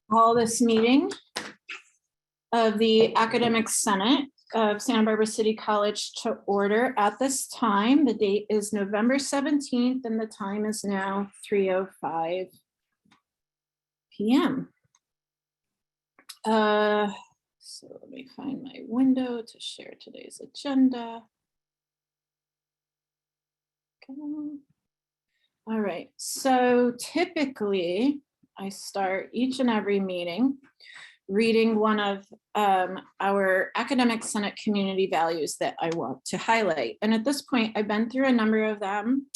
Call this meeting of the Academic Senate of Santa Barbara City College to order at this time. The date is November 17th and the time is now 3:05 p.m. So let me find my window to share today's agenda. Okay. All right, so typically I start each and every meeting reading one of our Academic Senate community values that I want to highlight. And at this point, I've been through a number of them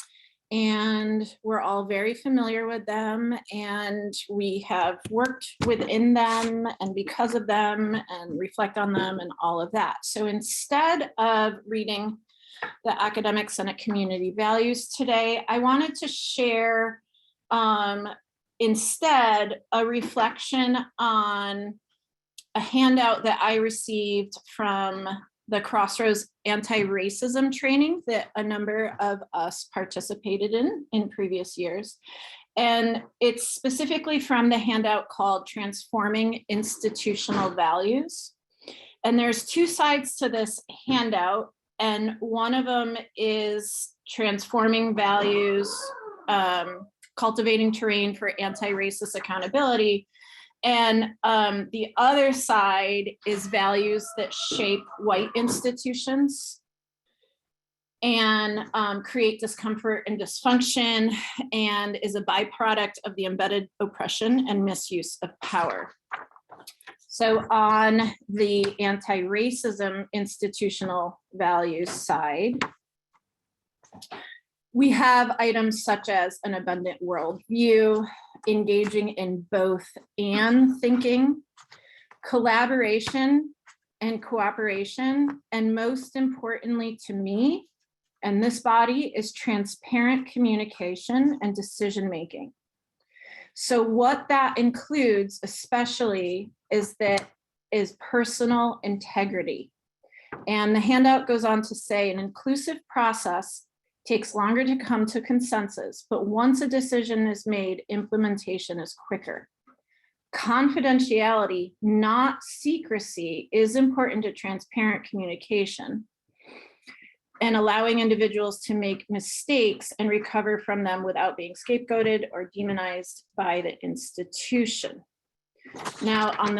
and we're all very familiar with them and we have worked within them and because of them and reflect on them and all of that. So instead of reading the Academic Senate community values today, I wanted to share instead a reflection on a handout that I received from the Crossroads anti-racism training that a number of us participated in previous years. And it's specifically from the handout called Transforming Institutional Values. And there's two sides to this handout. And one of them is transforming values, cultivating terrain for anti-racist accountability. And the other side is values that shape white institutions and create discomfort and dysfunction and is a byproduct of the embedded oppression and misuse of power. So on the anti-racism institutional values side, we have items such as an abundant worldview, engaging in both and thinking, collaboration and cooperation, and most importantly to me and this body is transparent communication and decision-making. So what that includes especially is personal integrity. And the handout goes on to say an inclusive process takes longer to come to consensus, but once a decision is made, implementation is quicker. Confidentiality, not secrecy, is important to transparent communication and allowing individuals to make mistakes and recover from them without being scapegoated or demonized by the institution. Now, on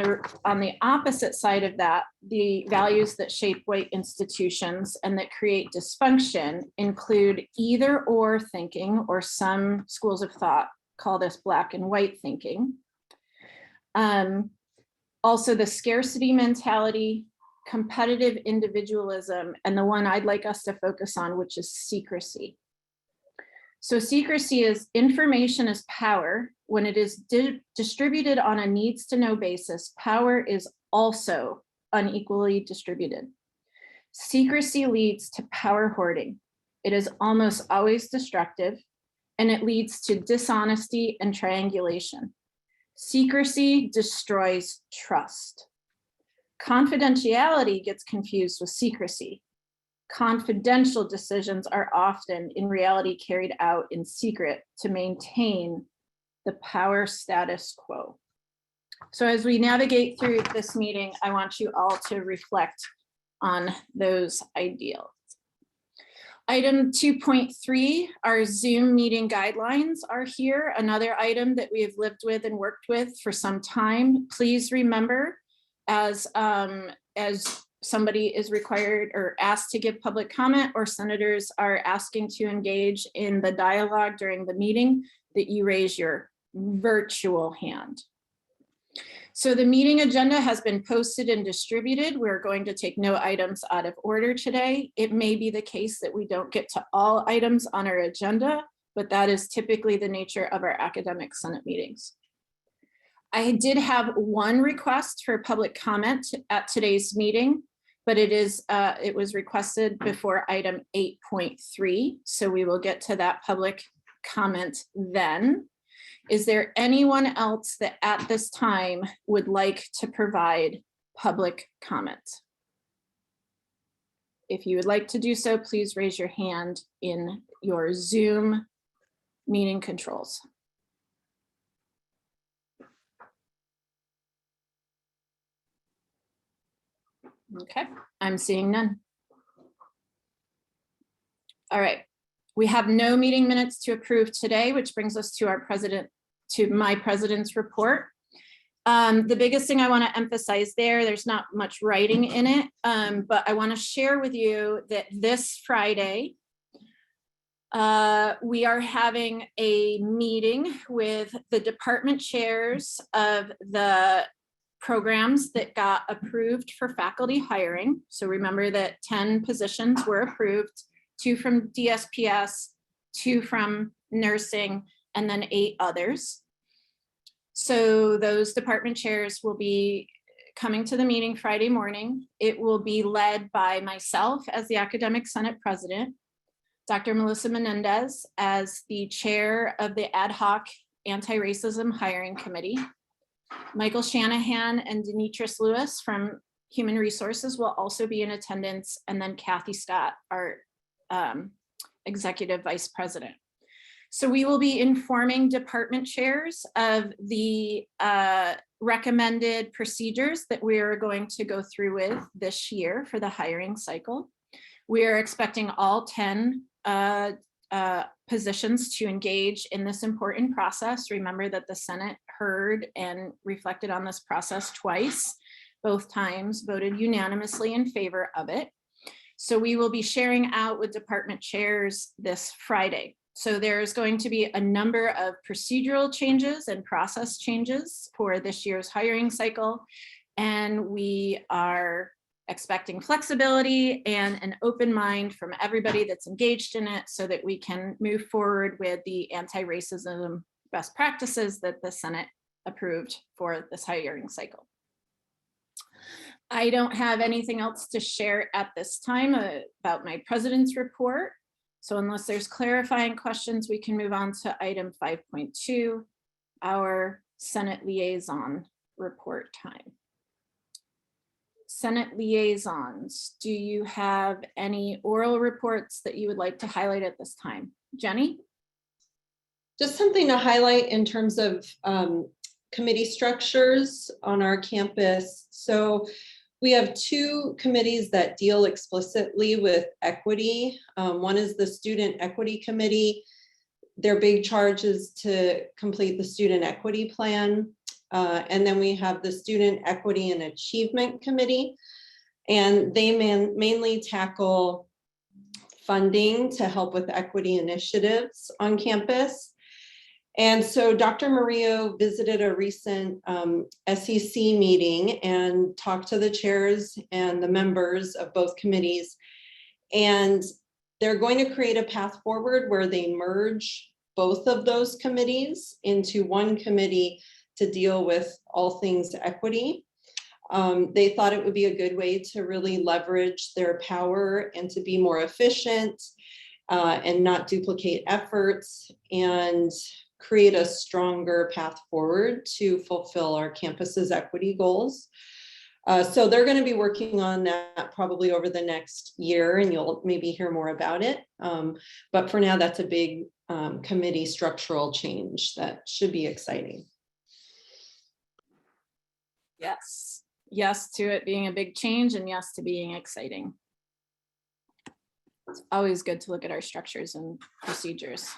the opposite side of that, the values that shape white institutions and that create dysfunction include either or thinking, or some schools of thought call this black and white thinking. Also the scarcity mentality, competitive individualism, and the one I'd like us to focus on, which is secrecy. So secrecy is information is power. When it is distributed on a needs to know basis, power is also unequally distributed. Secrecy leads to power hoarding. It is almost always destructive, and it leads to dishonesty and triangulation. Secrecy destroys trust. Confidentiality gets confused with secrecy. Confidential decisions are often in reality carried out in secret to maintain the power status quo. So as we navigate through this meeting, I want you all to reflect on those ideals. Item 2.3, our Zoom meeting guidelines are here. Another item that we have lived with and worked with for some time. Please remember, as somebody is required or asked to give public comment, or senators are asking to engage in the dialogue during the meeting, that you raise your virtual hand. So the meeting agenda has been posted and distributed. We're going to take no items out of order today. It may be the case that we don't get to all items on our agenda, but that is typically the nature of our Academic Senate meetings. I did have one request for public comment at today's meeting, but it was requested before item 8.3. So we will get to that public comment then. Is there anyone else that at this time would like to provide public comment? If you would like to do so, please raise your hand in your Zoom meeting controls. Okay, I'm seeing none. All right, we have no meeting minutes to approve today, which brings us to my president's report. The biggest thing I want to emphasize there's not much writing in it, but I want to share with you that this Friday, we are having a meeting with the department chairs of the programs that got approved for faculty hiring. So remember that 10 positions were approved, 2 from DSPS, 2 from nursing, and then 8 others. So those department chairs will be coming to the meeting Friday morning. It will be led by myself as the Academic Senate President, Dr. Melissa Menendez as the chair of the Ad Hoc Anti-Racism Hiring Committee. Michael Shanahan and Denitris Lewis from Human Resources will also be in attendance, and then Kathy Scott, our Executive Vice President. So we will be informing department chairs of the recommended procedures that we are going to go through with this year for the hiring cycle. We are expecting all 10 positions to engage in this important process. Remember that the Senate heard and reflected on this process twice, both times voted unanimously in favor of it. So we will be sharing out with department chairs this Friday. So there's going to be a number of procedural changes and process changes for this year's hiring cycle. And we are expecting flexibility and an open mind from everybody that's engaged in it so that we can move forward with the anti-racism best practices that the Senate approved for this hiring cycle. I don't have anything else to share at this time about my president's report. So unless there's clarifying questions, we can move on to item 5.2, our Senate liaison report time. Senate liaisons, do you have any oral reports that you would like to highlight at this time? Jenny? Just something to highlight in terms of committee structures on our campus. So we have 2 committees that deal explicitly with equity. One is the Student Equity Committee. Their big charge is to complete the Student Equity Plan. And then we have the Student Equity and Achievement Committee. And they mainly tackle funding to help with equity initiatives on campus. And so Dr. Murillo visited a recent SEC meeting and talked to the chairs and the members of both committees. And they're going to create a path forward where they merge both of those committees into one committee to deal with all things equity. They thought it would be a good way to really leverage their power and to be more efficient and not duplicate efforts and create a stronger path forward to fulfill our campus's equity goals. So they're going to be working on that probably over the next year, and you'll maybe hear more about it. But for now, that's a big committee structural change that should be exciting. Yes. Yes to it being a big change, and yes to being exciting. It's always good to look at our structures and procedures.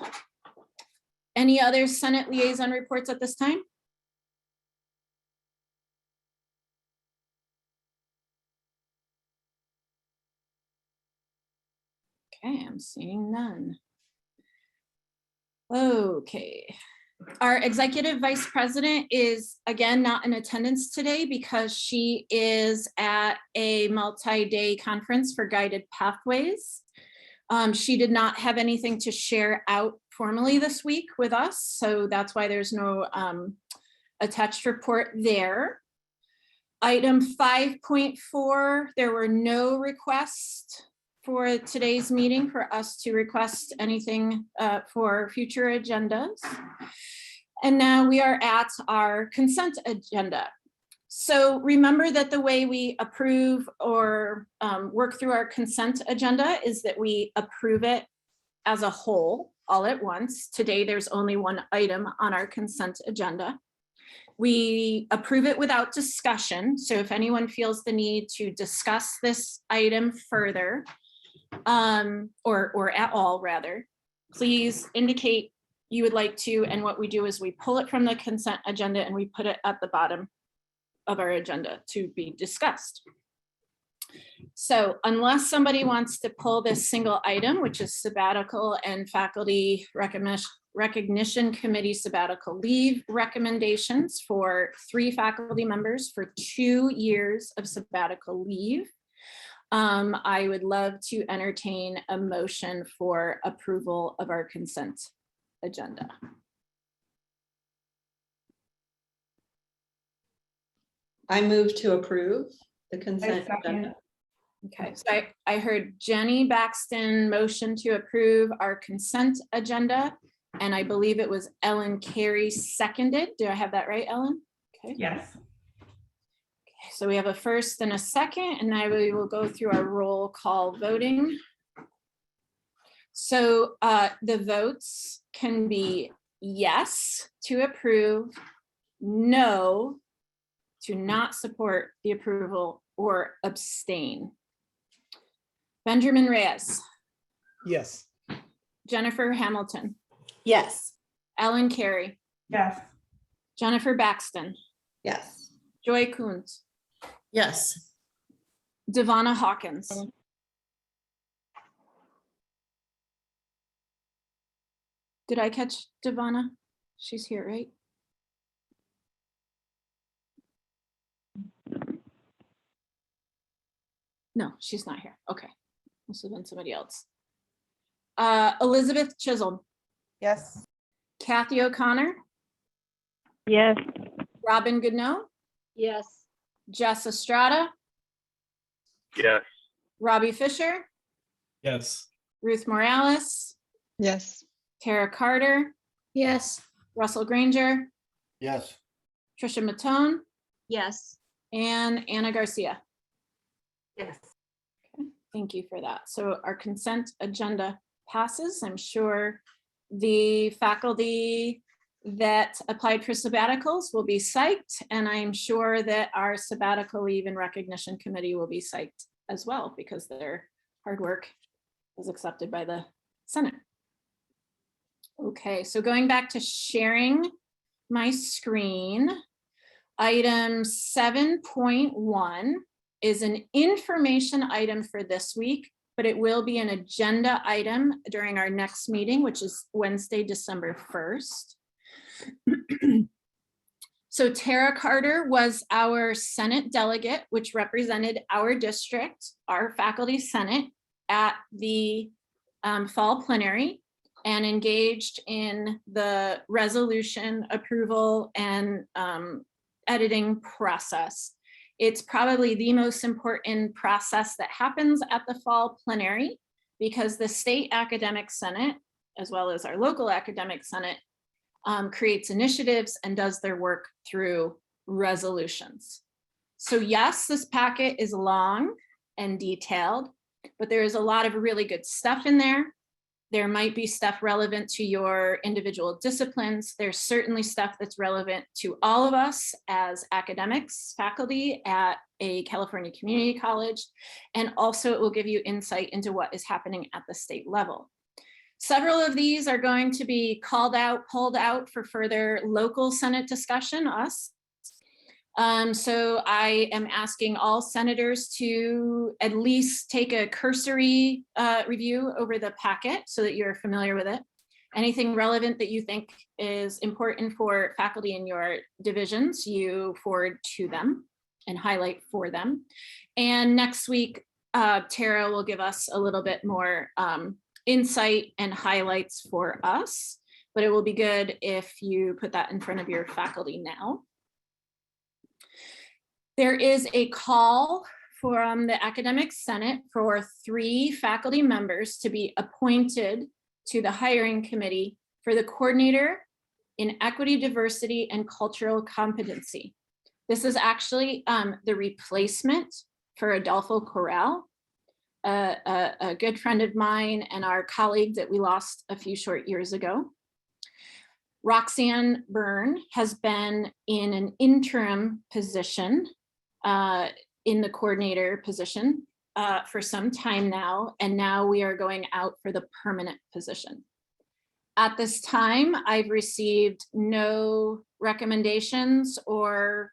Any other Senate liaison reports at this time? Okay, I'm seeing none. Okay. Our Executive Vice President is again not in attendance today because she is at a multi-day conference for Guided Pathways. She did not have anything to share out formally this week with us, so that's why there's no attached report there. Item 5.4, there were no requests for today's meeting for us to request anything for future agendas. And now we are at our consent agenda. So remember that the way we approve or work through our consent agenda is that we approve it as a whole all at once. Today, there's only one item on our consent agenda. We approve it without discussion. So if anyone feels the need to discuss this item further, or at all rather, please indicate you would like to, and what we do is we pull it from the consent agenda and we put it at the bottom of our agenda to be discussed. So unless somebody wants to pull this single item, which is sabbatical and faculty recognition committee sabbatical leave recommendations for 3 faculty members for 2 years of sabbatical leave, I would love to entertain a motion for approval of our consent agenda. I move to approve the consent agenda. Okay, so I heard Jenny Baxton motion to approve our consent agenda, and I believe it was Ellen Carey seconded. Do I have that right, Ellen? Okay. Yes. So we have a first and a second, and now we will go through our roll call voting. So the votes can be yes to approve, no to not support the approval, or abstain. Benjamin Reyes, Yes. Jennifer Hamilton, Yes. Ellen Carey, Yes. Jennifer Baxton, Yes. Joy Coons, Yes. Devonna Hawkins. Did I catch Devonna? She's here, right? No, she's not here. Okay. Must have been somebody else. Elizabeth Chisholm, Yes. Kathy O'Connor, Yes. Robin Goodnow, Yes. Jess Estrada, Yes. Robbie Fisher, Yes. Ruth Morales, Yes. Tara Carter, Yes. Russell Granger, Yes. Trisha Matone, Yes. and Anna Garcia. Yes. Thank you for that. So our consent agenda passes. I'm sure the faculty that applied for sabbaticals will be psyched, and I'm sure that our sabbatical leave and recognition committee will be psyched as well, because their hard work was accepted by the Senate. Okay, so going back to sharing my screen, item 7.1 is an information item for this week, but it will be an agenda item during our next meeting, which is Wednesday, December 1st. So Tara Carter was our Senate delegate, which represented our district, our faculty senate, at the fall plenary, and engaged in the resolution approval and editing process. It's probably the most important process that happens at the fall plenary, because the state academic senate, as well as our local academic senate, creates initiatives and does their work through resolutions. So yes, this packet is long and detailed, but there is a lot of really good stuff in there. There might be stuff relevant to your individual disciplines. There's certainly stuff that's relevant to all of us as academics, faculty at a California community college, and also it will give you insight into what is happening at the state level. Several of these are going to be called out, pulled out for further local Senate discussion, us. So I am asking all senators to at least take a cursory review over the packet so that you're familiar with it. Anything relevant that you think is important for faculty in your divisions, you forward to them and highlight for them. And next week, Tara will give us a little bit more insight and highlights for us, but it will be good if you put that in front of your faculty now. There is a call from the Academic Senate for 3 faculty members to be appointed to the hiring committee for the coordinator in equity, diversity, and cultural competency. This is actually the replacement for Adolfo Corral, a good friend of mine and our colleague that we lost a few short years ago. Roxanne Byrne has been in an interim position, in the coordinator position for some time now, and now we are going out for the permanent position. At this time, I've received no recommendations or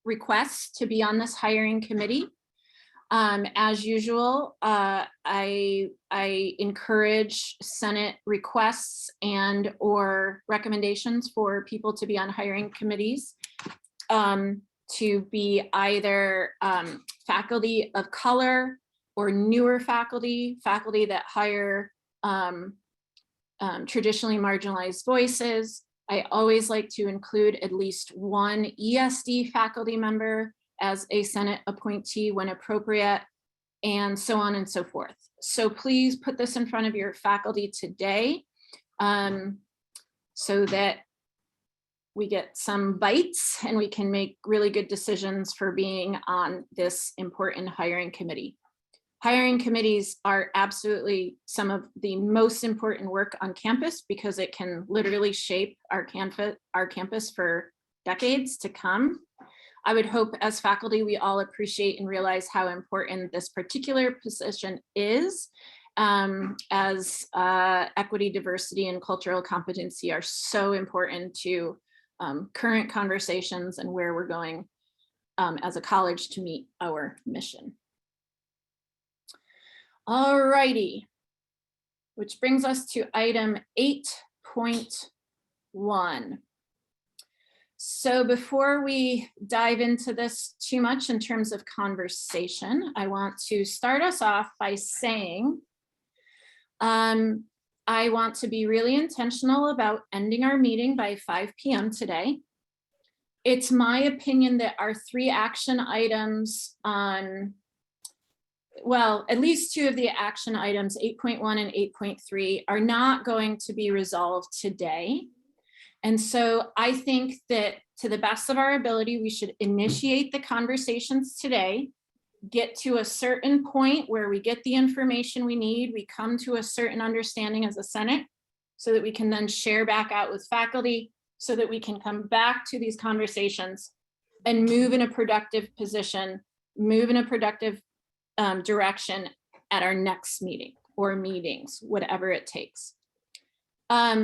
requests to be on this hiring committee. As usual, I encourage Senate requests and or recommendations for people to be on hiring committees to be either faculty of color or newer faculty that hire traditionally marginalized voices. I always like to include at least one ESD faculty member as a Senate appointee when appropriate, and so on and so forth. So please put this in front of your faculty today so that we get some bites and we can make really good decisions for being on this important hiring committee. Hiring committees are absolutely some of the most important work on campus because it can literally shape our campus for decades to come. I would hope as faculty, we all appreciate and realize how important this particular position is, as equity, diversity, and cultural competency are so important to current conversations and where we're going as a college to meet our mission. All righty, which brings us to item 8.1. So before we dive into this too much in terms of conversation, I want to start us off by saying I want to be really intentional about ending our meeting by 5 p.m. today. It's my opinion that our 3 action items on, well, at least 2 of the action items, 8.1 and 8.3, are not going to be resolved today. And so I think that to the best of our ability, we should initiate the conversations today, get to a certain point where we get the information we need, we come to a certain understanding as a Senate, so that we can then share back out with faculty, so that we can come back to these conversations and move in a productive position, move in a productive direction at our next meeting or meetings, whatever it takes.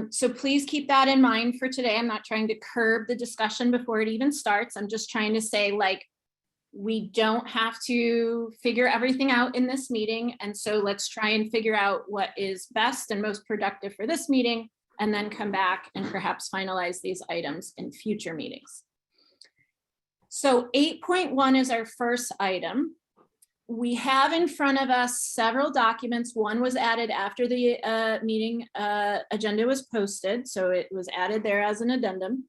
So please keep that in mind for today. I'm not trying to curb the discussion before it even starts. I'm just trying to say, like, we don't have to figure everything out in this meeting. And so let's try and figure out what is best and most productive for this meeting, and then come back and perhaps finalize these items in future meetings. So 8.1 is our first item. We have in front of us several documents. One was added after the meeting agenda was posted, so it was added there as an addendum.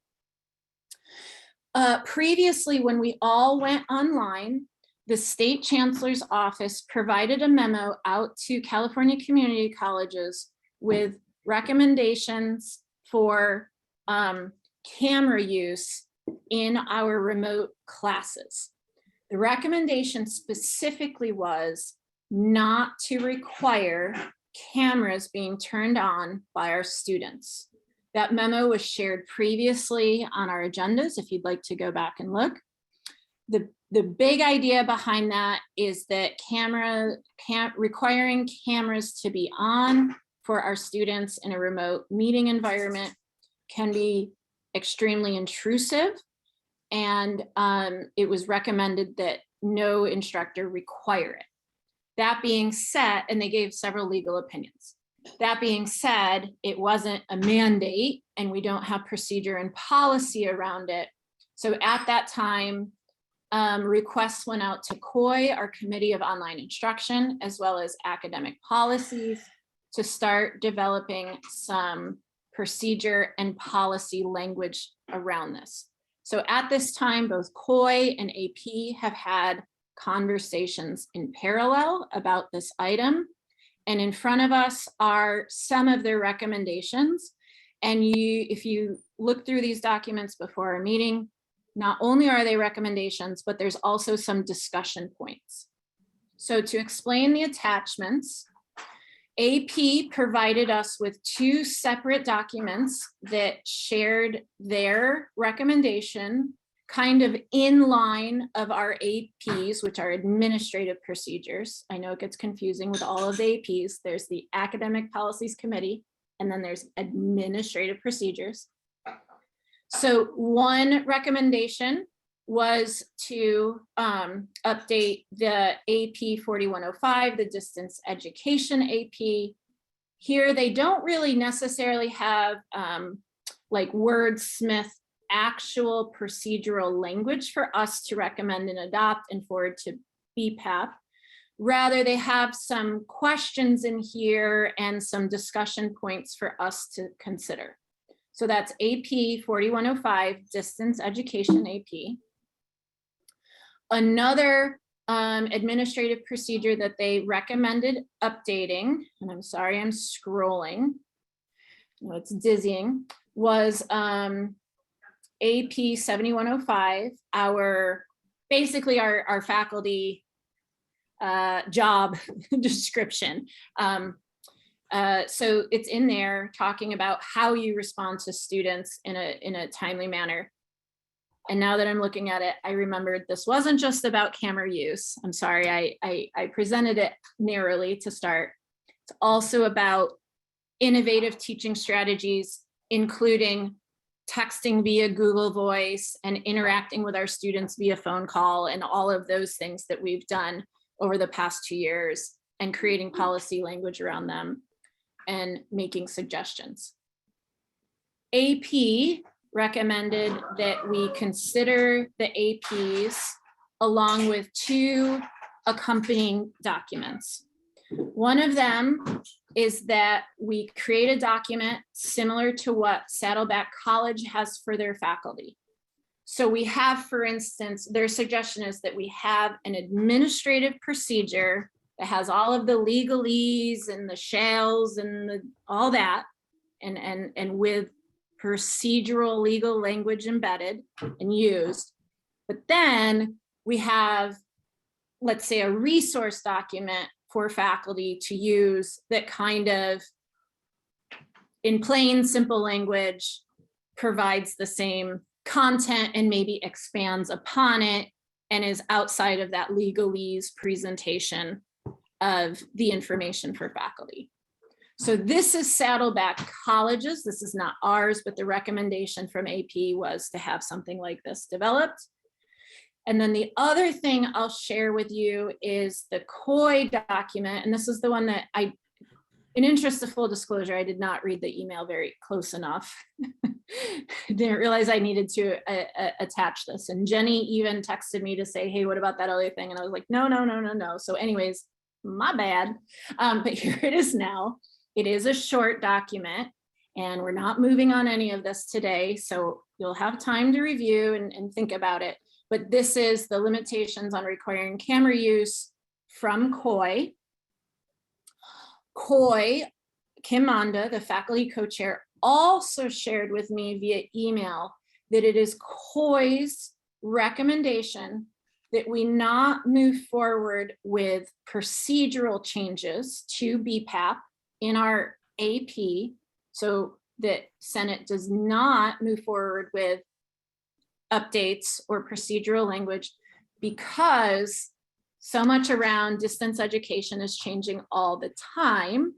Previously, when we all went online, the State Chancellor's Office provided a memo out to California community colleges with recommendations for camera use in our remote classes. The recommendation specifically was not to require cameras being turned on by our students. That memo was shared previously on our agendas, if you'd like to go back and look. The big idea behind that is that requiring cameras to be on for our students in a remote meeting environment can be extremely intrusive. And it was recommended that no instructor require it. That being said, and they gave several legal opinions. That being said, it wasn't a mandate and we don't have procedure and policy around it. So at that time, requests went out to COI, our Committee of Online Instruction, as well as academic policies, to start developing some procedure and policy language around this. So at this time, both COI and AP have had conversations in parallel about this item. And in front of us are some of their recommendations. And if you look through these documents before our meeting, not only are they recommendations, but there's also some discussion points. So to explain the attachments, AP provided us with two separate documents that shared their recommendation kind of in line of our APs, which are administrative procedures. I know it gets confusing with all of the APs. There's the Academic Policies Committee, and then there's administrative procedures. So one recommendation was to update the AP 4105, the distance education AP. Here, they don't really necessarily have like wordsmith actual procedural language for us to recommend and adopt and forward to BPAP. Rather, they have some questions in here and some discussion points for us to consider. So that's AP 4105, distance education AP. Another administrative procedure that they recommended updating, and I'm sorry, I'm scrolling, no, it's dizzying, was AP 7105, basically our faculty job description. So it's in there talking about how you respond to students in a timely manner. And now that I'm looking at it, I remembered this wasn't just about camera use. I'm sorry, I presented it narrowly to start. It's also about innovative teaching strategies, including texting via Google Voice and interacting with our students via phone call and all of those things that we've done over the past 2 years, and creating policy language around them and making suggestions. AP recommended that we consider the APs along with two accompanying documents. One of them is that we create a document similar to what Saddleback College has for their faculty. So we have, for instance, their suggestion is that we have an administrative procedure that has all of the legalese and the shalls and all that, and with procedural legal language embedded and used. But then we have, let's say, a resource document for faculty to use that kind of, in plain, simple language, provides the same content and maybe expands upon it and is outside of that legalese presentation of the information for faculty. So this is Saddleback College's, this is not ours, but the recommendation from AP was to have something like this developed. And then the other thing I'll share with you is the COI document. And this is the one that in interest of full disclosure, I did not read the email very close enough. Didn't realize I needed to attach this. And Jenny even texted me to say, hey, what about that other thing? And I was like, no. So anyways, my bad. But here it is now. It is a short document and we're not moving on any of this today. So you'll have time to review and think about it. But this is the limitations on requiring camera use from COI. COI, Kim Manda, the faculty co-chair, also shared with me via email that it is COI's recommendation that we not move forward with procedural changes to BPAP in our AP, so that Senate does not move forward with updates or procedural language, because so much around distance education is changing all the time,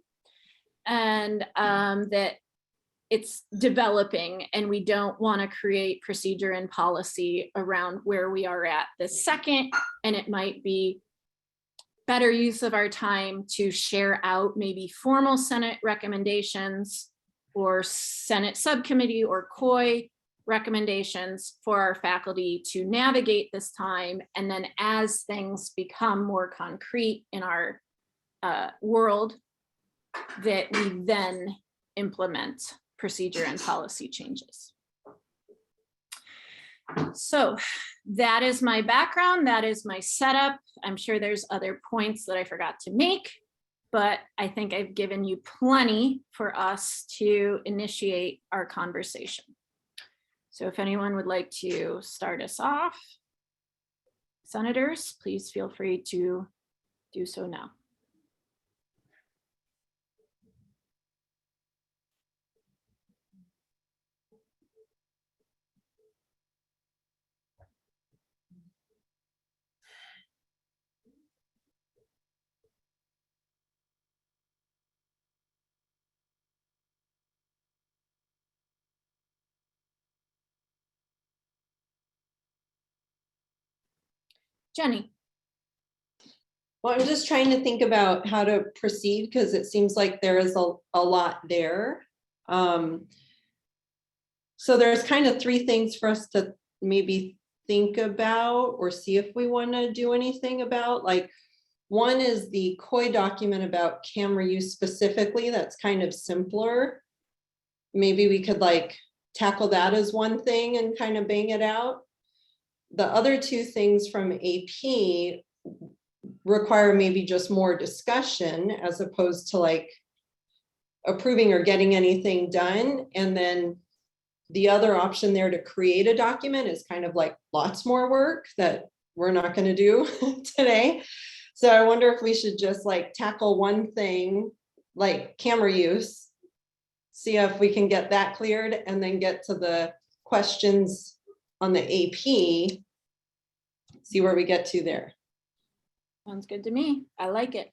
and that it's developing, and we don't want to create procedure and policy around where we are at this second. And it might be better use of our time to share out maybe formal Senate recommendations or Senate subcommittee or COI recommendations for our faculty to navigate this time. And then as things become more concrete in our world, that we then implement procedure and policy changes. So that is my background. That is my setup. I'm sure there's other points that I forgot to make, but I think I've given you plenty for us to initiate our conversation. So if anyone would like to start us off, senators, please feel free to do so now. Jenny. Well, I'm just trying to think about how to proceed because it seems like there is a lot there. So there's kind of three things for us to maybe think about or see if we want to do anything about. Like, one is the COI document about camera use specifically. That's kind of simpler. Maybe we could like tackle that as one thing and kind of bang it out. The other two things from AP require maybe just more discussion as opposed to like approving or getting anything done. And then the other option there to create a document is kind of like lots more work that we're not going to do today. So I wonder if we should just like tackle one thing like camera use, see if we can get that cleared, and then get to the questions on the AP, see where we get to there. Sounds good to me. I like it.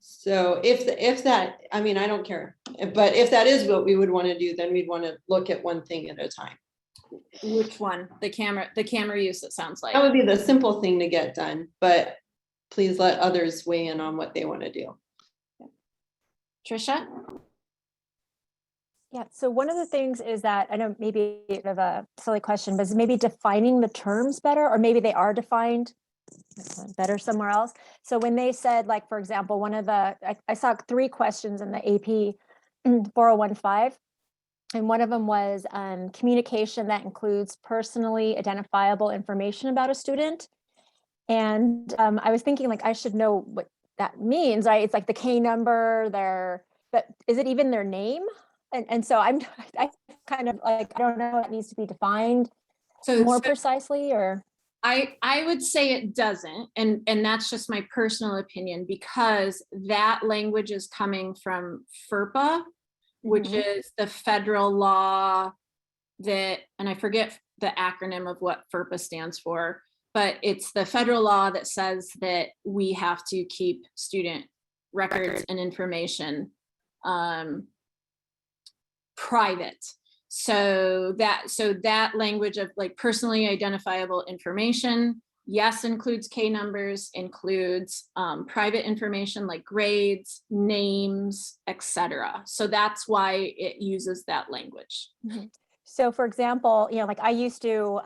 So if that, I mean, I don't care, but if that is what we would want to do, then we'd want to look at one thing at a time. Which one? The camera use, it sounds like. That would be the simple thing to get done, but please let others weigh in on what they want to do. Trisha? Yeah, so one of the things is that, I know maybe a bit of a silly question, but is maybe defining the terms better, or maybe they are defined better somewhere else. So when they said, like, for example, one of the, I saw 3 questions in the AP 4015, and one of them was communication that includes personally identifiable information about a student. And I was thinking, like, I should know what that means, right? It's like the K number, but is it even their name? And so I kind of like, I don't know, it needs to be defined more precisely, or? I would say it doesn't, and that's just my personal opinion, because that language is coming from FERPA, which is the federal law that, and I forget the acronym of what FERPA stands for, but it's the federal law that says that we have to keep student records and information private. So that language of like personally identifiable information, yes, includes K numbers, includes private information like grades, names, etc. So that's why it uses that language. So for example, like I used to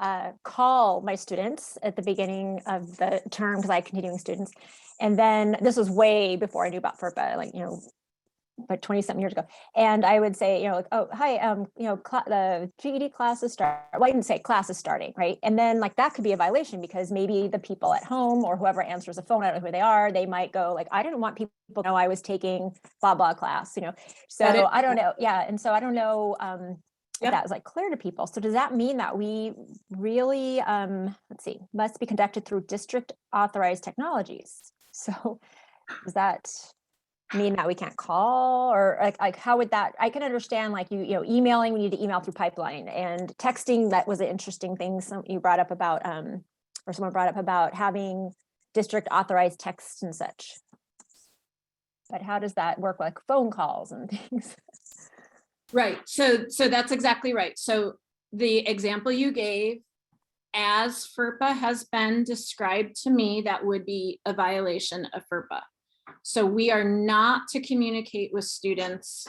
call my students at the beginning of the term because I had continuing students. And then this was way before I knew about FERPA, like, like 20-something years ago. And I would say, like, oh, hi, the GED class is starting. Well, I didn't say class is starting, right? And then like that could be a violation because maybe the people at home or whoever answers the phone, I don't know who they are, they might go like, I didn't want people to know I was taking blah, blah class, So I don't know. Yeah. And so I don't know if that was like clear to people. So does that mean that we really, let's see, must be conducted through district authorized technologies? So does that mean that we can't call, or like how would that, I can understand like emailing, we need to email through pipeline, and texting, that was an interesting thing you brought up about or someone brought up about having district authorized text and such. But how does that work, like phone calls and things? Right, so that's exactly right. So the example you gave, as FERPA has been described to me, that would be a violation of FERPA. So we are not to communicate with students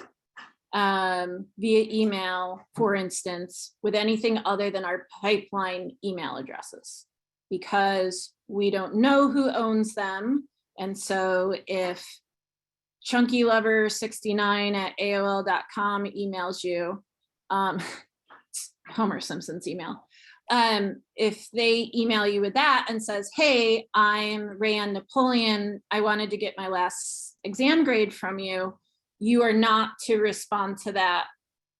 via email, for instance, with anything other than our pipeline email addresses, because we don't know who owns them. And so if chunkylover69@aol.com emails you, Homer Simpson's email. If they email you with that and says, hey, I'm Rayanne Napoleon, I wanted to get my last exam grade from you, you are not to respond to that,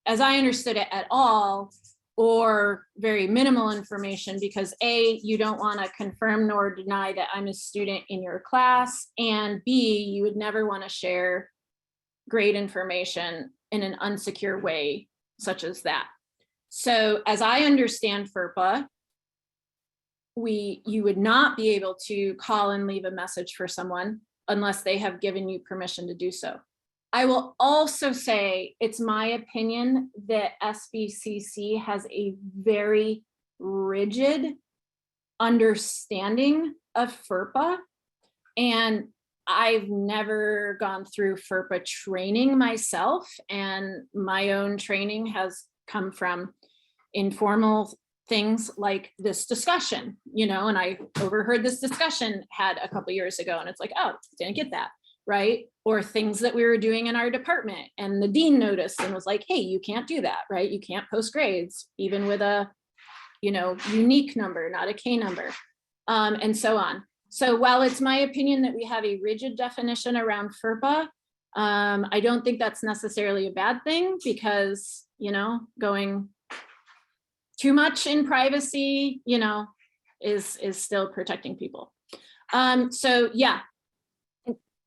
as I understood it, at all, or very minimal information, because A, you don't want to confirm nor deny that I'm a student in your class, and B, you would never want to share grade information in an unsecure way such as that. So as I understand FERPA, you would not be able to call and leave a message for someone unless they have given you permission to do so. I will also say, it's my opinion that SBCC has a very rigid understanding of FERPA. And I've never gone through FERPA training myself, and my own training has come from informal things like this discussion, and I overheard this discussion had a couple years ago, and it's like, oh, didn't get that, right? Or things that we were doing in our department, and the dean noticed and was like, hey, you can't do that, right? You can't post grades, even with a, unique number, not a K number, and so on. So while it's my opinion that we have a rigid definition around FERPA, I don't think that's necessarily a bad thing, because, going too much in privacy, is still protecting people. So yeah.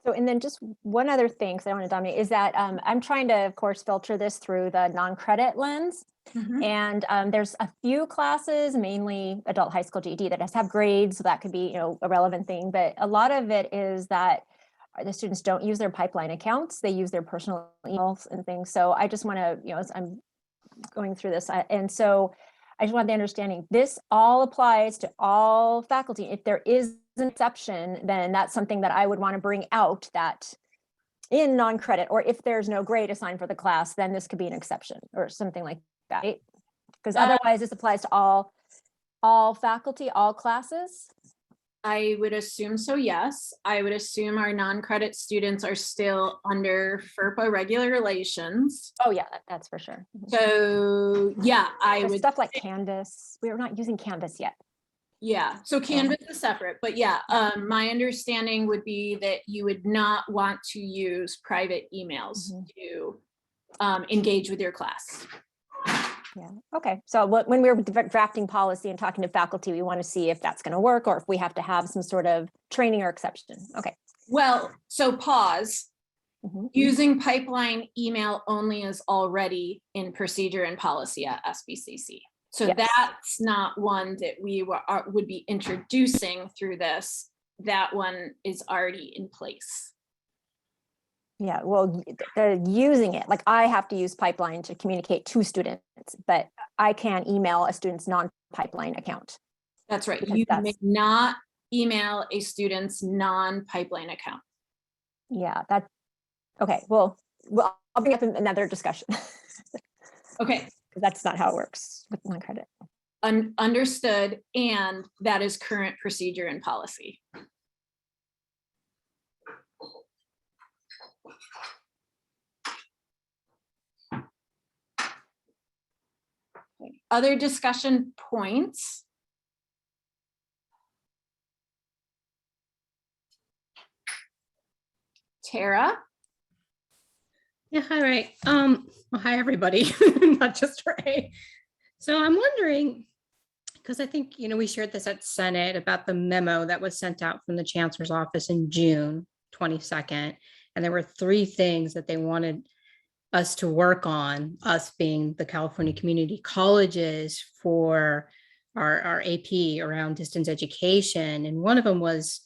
So, and then just one other thing, because I don't want to dominate, is that I'm trying to, of course, filter this through the non-credit lens. And there's a few classes, mainly adult high school GED, that have grades, so that could be, a relevant thing. But a lot of it is that the students don't use their pipeline accounts; they use their personal emails and things. So I just want to, as I'm going through this, and so I just want the understanding this all applies to all faculty. If there is an exception, then that's something that I would want to bring out, that in non-credit, or if there's no grade assigned for the class, then this could be an exception or something like that. Right? Because otherwise this applies to all faculty, all classes. I would assume so, yes. I would assume our non-credit students are still under FERPA regulations. Oh yeah, that's for sure. So yeah, I There's would stuff like Canvas. We're not using Canvas yet. Yeah, so Canvas is separate, but yeah, my understanding would be that you would not want to use private emails to engage with your class. Yeah. Okay. So when we're drafting policy and talking to faculty, we want to see if that's going to work, or if we have to have some sort of training or exception. Okay. Well, so pause. Using pipeline email only is already in procedure and policy at SBCC. So Yes. That's not one that we would be introducing through this. That one is already in place. Yeah, well, they're using it. Like I have to use pipeline to communicate to students, but I can't email a student's non-pipeline account. That's right. Because You may not email a student's non-pipeline account. Yeah, that, okay, well, I'll bring up another discussion. Okay. Because that's not how it works with non-credit. Understood, and that is current procedure and policy. Other discussion points? Tara? Yeah, hi, Ray. Well, hi, everybody, not just Ray. So I'm wondering, because I think, we shared this at Senate about the memo that was sent out from the Chancellor's office in June 22nd. And there were 3 things that they wanted us to work on, us being the California community colleges, for our AP around distance education. And one of them was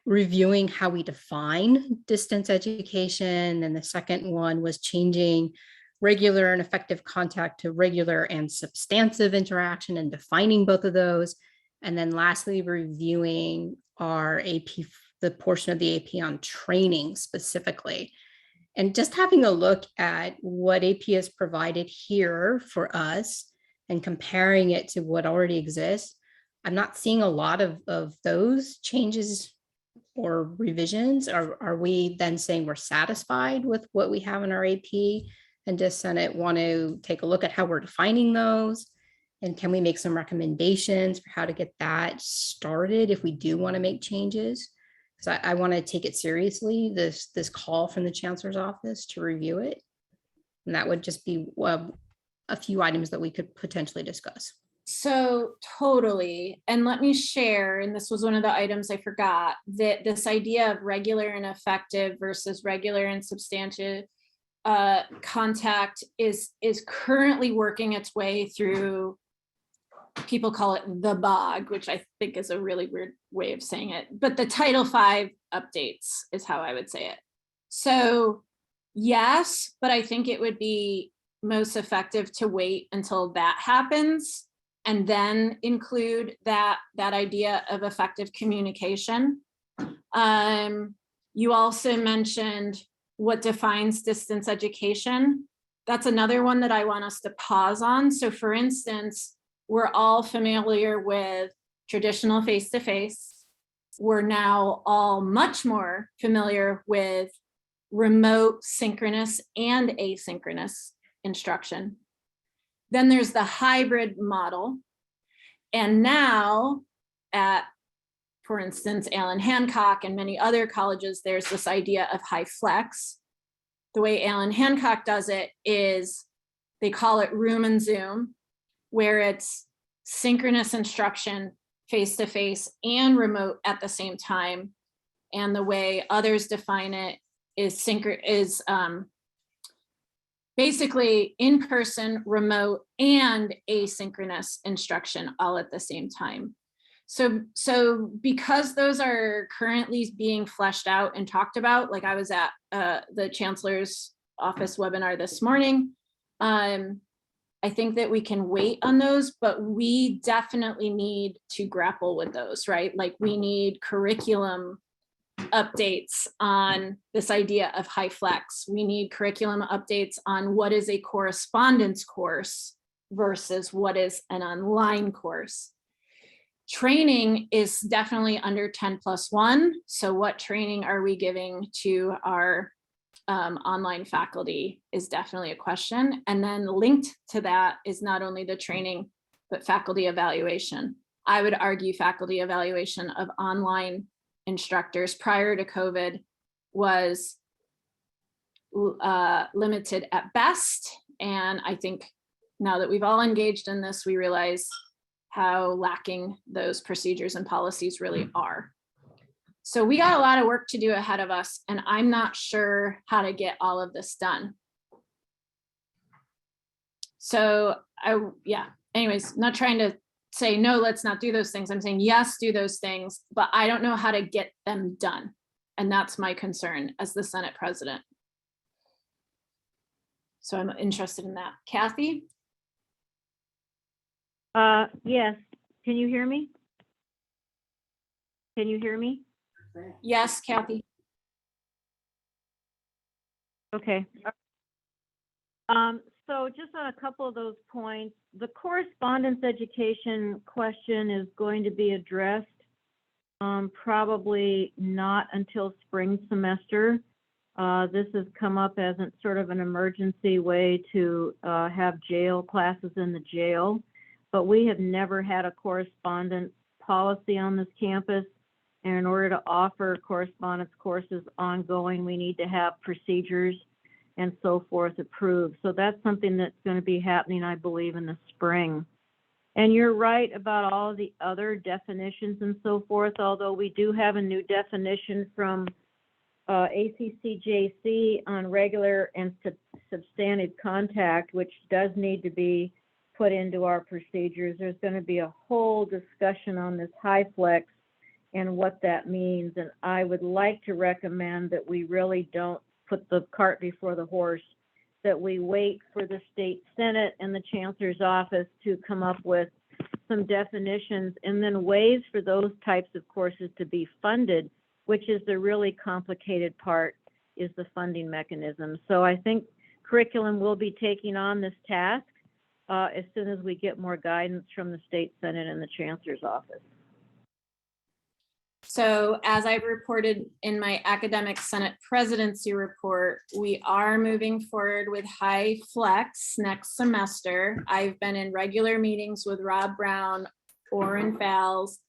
reviewing how we define distance education. And the second one was changing regular and effective contact to regular and substantive interaction, and defining both of those. And then lastly, reviewing our AP, the portion of the AP on training specifically. And just having a look at what AP has provided here for us and comparing it to what already exists, I'm not seeing a lot of those changes or revisions. Are we then saying we're satisfied with what we have in our AP? And does Senate want to take a look at how we're defining those? And can we make some recommendations for how to get that started if we do want to make changes? Because I want to take it seriously, this call from the Chancellor's office to review it. And that would just be a few items that we could potentially discuss. So totally. And let me share, and this was one of the items I forgot, that this idea of regular and effective versus regular and substantive contact is currently working its way through, people call it the BOG, which I think is a really weird way of saying it, but the Title V updates is how I would say it. So yes, but I think it would be most effective to wait until that happens and then include that idea of effective communication. You also mentioned what defines distance education. That's another one that I want us to pause on. So for instance, we're all familiar with traditional face-to-face. We're now all much more familiar with remote, synchronous, and asynchronous instruction. Then there's the hybrid model. And now at, for instance, Allen Hancock and many other colleges, there's this idea of high flex. The way Allen Hancock does it is they call it room and Zoom, where it's synchronous instruction face-to-face and remote at the same time. And the way others define it is basically in-person, remote, and asynchronous instruction all at the same time. So because those are currently being fleshed out and talked about, like I was at the Chancellor's office webinar this morning, I think that we can wait on those, but we definitely need to grapple with those, right? Like we need curriculum updates on this idea of high flex. We need curriculum updates on what is a correspondence course versus what is an online course. Training is definitely under 10+1. So what training are we giving to our online faculty is definitely a question. And then linked to that is not only the training, but faculty evaluation. I would argue faculty evaluation of online instructors prior to COVID was limited at best. And I think now that we've all engaged in this, we realize how lacking those procedures and policies really are. So we got a lot of work to do ahead of us, and I'm not sure how to get all of this done. So anyways, not trying to say, no, let's not do those things. I'm saying, yes, do those things, but I don't know how to get them done. And that's my concern as the Senate president. So I'm interested in that. Kathy? Yes. Can you hear me? Can you hear me? Yes, Kathy. Okay. So just on a couple of those points, the correspondence education question is going to be addressed probably not until spring semester. This has come up as sort of an emergency way to have jail classes in the jail, but we have never had a correspondence policy on this campus. And in order to offer correspondence courses ongoing, we need to have procedures and so forth approved. So that's something that's going to be happening, I believe, in the spring. And you're right about all of the other definitions and so forth, although we do have a new definition from ACCJC on regular and substantive contact, which does need to be put into our procedures. There's going to be a whole discussion on this high flex and what that means. And I would like to recommend that we really don't put the cart before the horse, that we wait for the state Senate and the Chancellor's office to come up with some definitions and then ways for those types of courses to be funded, which is the really complicated part, is the funding mechanism. So I think curriculum will be taking on this task as soon as we get more guidance from the state Senate and the Chancellor's office. So as I reported in my academic Senate presidency report, we are moving forward with high flex next semester. I've been in regular meetings with Rob Brown, Orrin Fowles,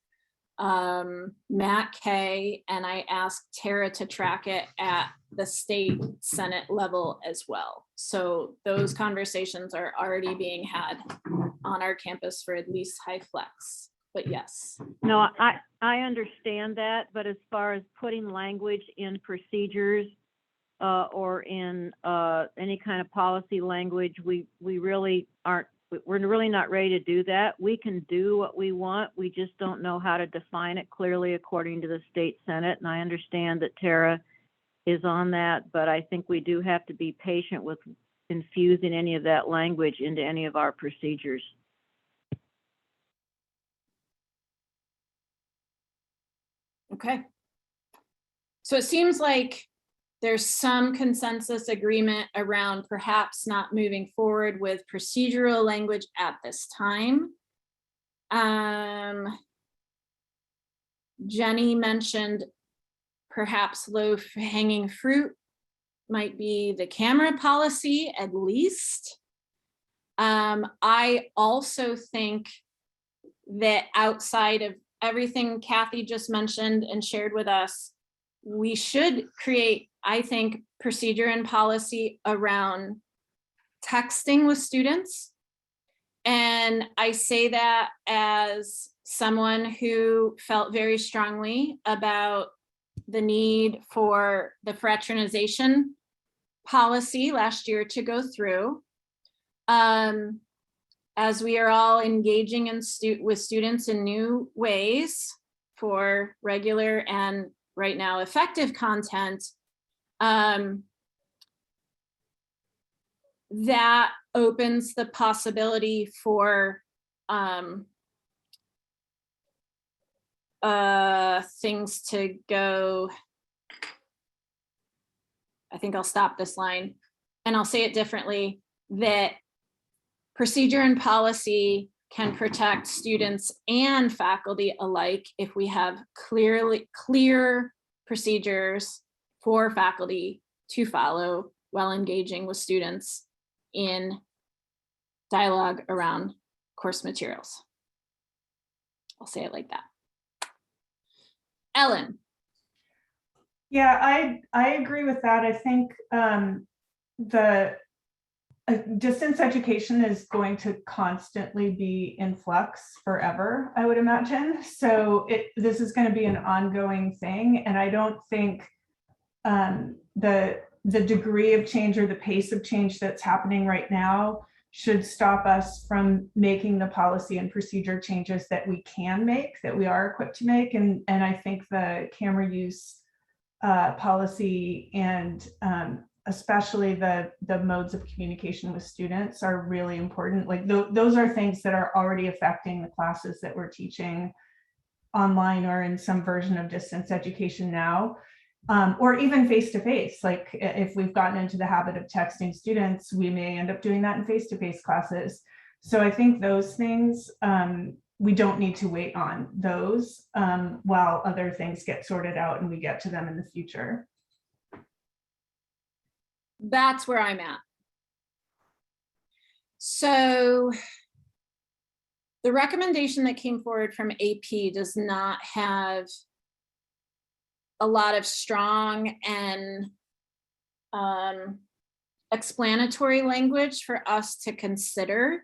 Matt Kay, and I asked Tara to track it at the state Senate level as well. So those conversations are already being had on our campus for at least high flex. But yes. No, I understand that, but as far as putting language in procedures or in any kind of policy language, we really aren't, we're really not ready to do that. We can do what we want. We just don't know how to define it clearly according to the state Senate. And I understand that Tara is on that, but I think we do have to be patient with infusing any of that language into any of our procedures. Okay. So it seems like there's some consensus agreement around perhaps not moving forward with procedural language at this time. Jenny mentioned perhaps low-hanging fruit might be the camera policy at least. I also think that outside of everything Kathy just mentioned and shared with us, we should create, I think, procedure and policy around texting with students. And I say that as someone who felt very strongly about the need for the fraternization policy last year to go through. As we are all engaging with students in new ways for regular and right now effective content, that opens the possibility for things to go. I think I'll stop this line and I'll say it differently, that procedure and policy can protect students and faculty alike if we have clear procedures for faculty to follow while engaging with students in dialogue around course materials. I'll say it like that. Ellen. Yeah, I agree with that. I think the distance education is going to constantly be in flux forever, I would imagine. So this is going to be an ongoing thing. And I don't think the degree of change or the pace of change that's happening right now should stop us from making the policy and procedure changes that we can make, that we are equipped to make. And I think the camera use policy and especially the modes of communication with students are really important. Like those are things that are already affecting the classes that we're teaching online or in some version of distance education now, or even face-to-face. Like if we've gotten into the habit of texting students, we may end up doing that in face-to-face classes. So I think those things, we don't need to wait on those while other things get sorted out and we get to them in the future. That's where I'm at. So the recommendation that came forward from AP does not have a lot of strong and explanatory language for us to consider.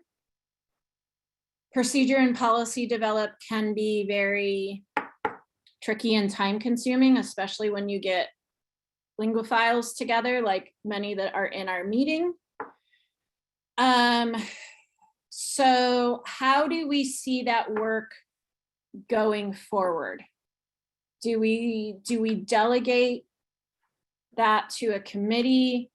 Procedure and policy developed can be very tricky and time consuming, especially when you get linguophiles together, like many that are in our meeting. So how do we see that work going forward? Do we delegate that to a committee,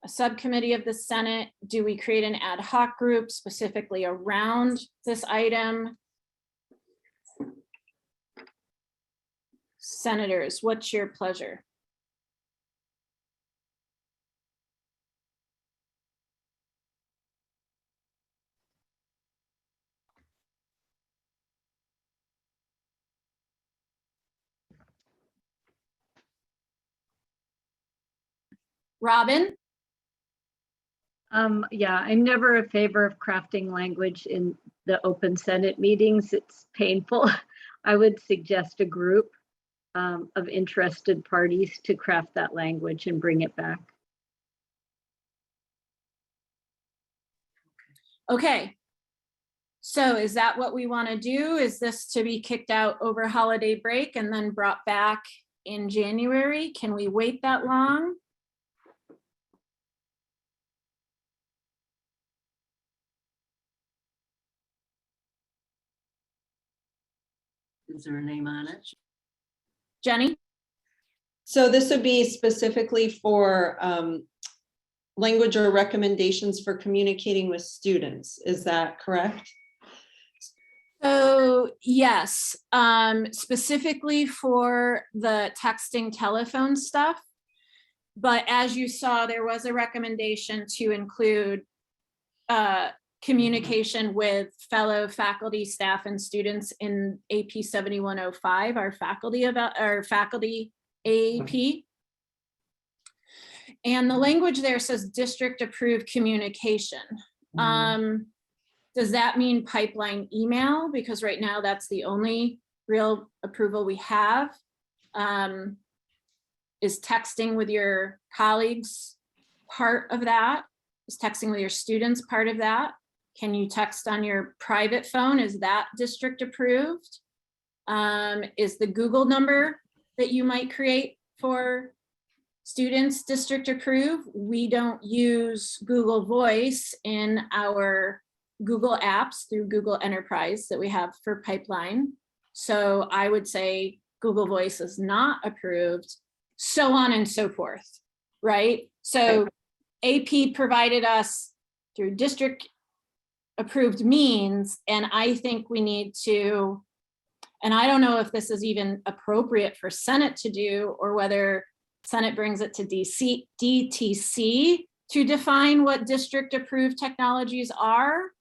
a subcommittee of the Senate? Do we create an ad hoc group specifically around this item? Senators, what's your pleasure? Robin? Yeah, I'm never a favor of crafting language in the open Senate meetings. It's painful. I would suggest a group of interested parties to craft that language and bring it back. Okay. So is that what we want to do? Is this to be kicked out over holiday break and then brought back in January? Can we wait that long? Is there a name on it? Jenny? So this would be specifically for language or recommendations for communicating with students. Is that correct? So yes, specifically for the texting telephone stuff. But as you saw, there was a recommendation to include communication with fellow faculty, staff, and students in AP 7105, our faculty AP. And the language there says district approved communication. Does that mean pipeline email? Because right now that's the only real approval we have. Is texting with your colleagues part of that? Is texting with your students part of that? Can you text on your private phone? Is that district approved? Is the Google number that you might create for students district approved? We don't use Google Voice in our Google apps through Google Enterprise that we have for pipeline. So I would say Google Voice is not approved, so on and so forth, right? So AP provided us through district approved means, and I think we need to, and I don't know if this is even appropriate for Senate to do, or whether Senate brings it to DTC to define what district approved technologies are.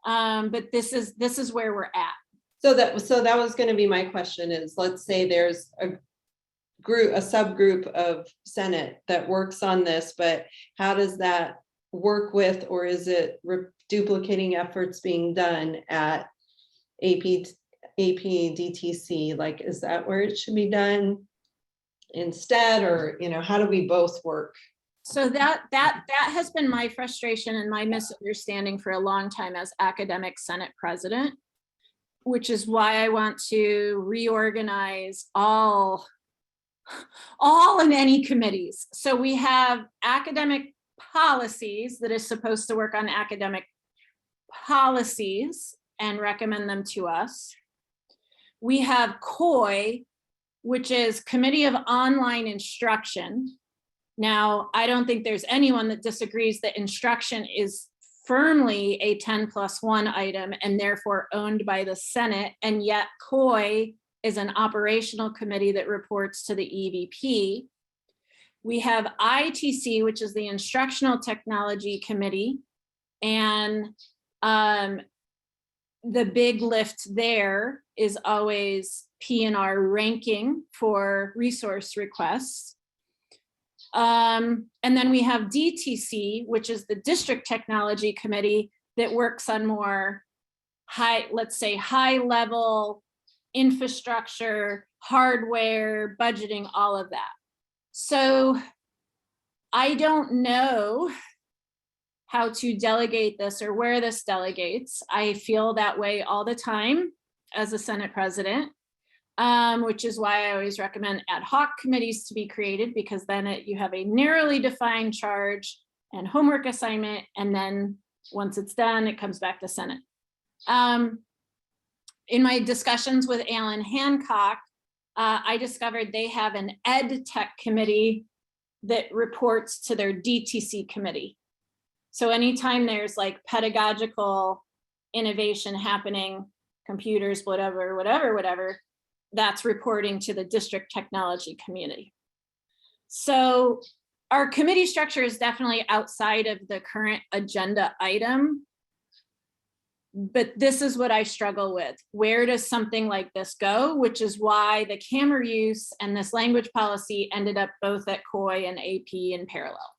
But this is where we're at. So that was going to be my question is, let's say there's a subgroup of Senate that works on this, but how does that work with, or is it duplicating efforts being done at AP DTC? Like, is that where it should be done instead, or, you know, how do we both work? So that has been my frustration and my misunderstanding for a long time as academic Senate president, which is why I want to reorganize all and any committees. So we have academic policies that is supposed to work on academic policies and recommend them to us. We have COI, which is Committee of Online Instruction. Now, I don't think there's anyone that disagrees that instruction is firmly a 10+1 item and therefore owned by the Senate, and yet COI is an operational committee that reports to the EVP. We have ITC, which is the Instructional Technology Committee, and the big lift there is always P&R ranking for resource requests. And then we have DTC, which is the District Technology Committee that works on more high level infrastructure, hardware, budgeting, all of that. So I don't know how to delegate this or where this delegates. I feel that way all the time as a Senate president. Which is why I always recommend ad hoc committees to be created, because then you have a narrowly defined charge and homework assignment, and then once it's done, it comes back to Senate. In my discussions with Alan Hancock, I discovered they have an ed tech committee that reports to their DTC committee. So anytime there's like pedagogical innovation happening, computers, whatever, that's reporting to the district technology community. So our committee structure is definitely outside of the current agenda item, but this is what I struggle with. Where does something like this go? Which is why the camera use and this language policy ended up both at COI and AP in parallel.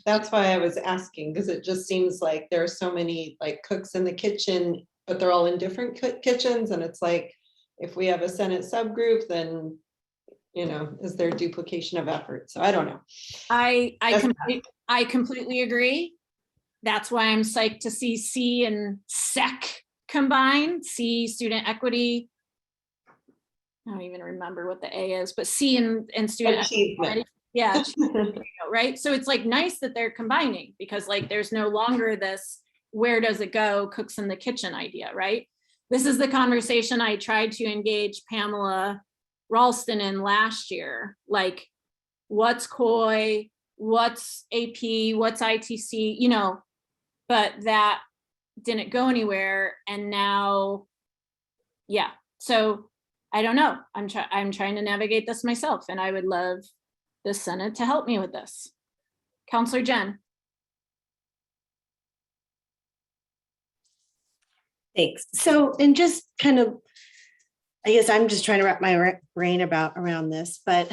That's why I was asking, because it just seems like there are so many like cooks in the kitchen, but they're all in different kitchens. And it's like, if we have a Senate subgroup, then, you know, is there duplication of effort? So I don't know. I completely agree. That's why I'm psyched to see C and SEC combine. C, student equity. I don't even remember what the A is, but C and student achievement. Yeah, right. So it's like nice that they're combining, because like there's no longer this where does it go cooks in the kitchen idea, right? This is the conversation I tried to engage Pamela Ralston in last year, like what's COI, what's AP, what's ITC, you know, but that didn't go anywhere. And now, yeah, so I don't know. I'm trying to navigate this myself, and I would love the Senate to help me with this. Counselor Jen. Thanks. So, and just kind of, I guess I'm just trying to wrap my brain around this, but,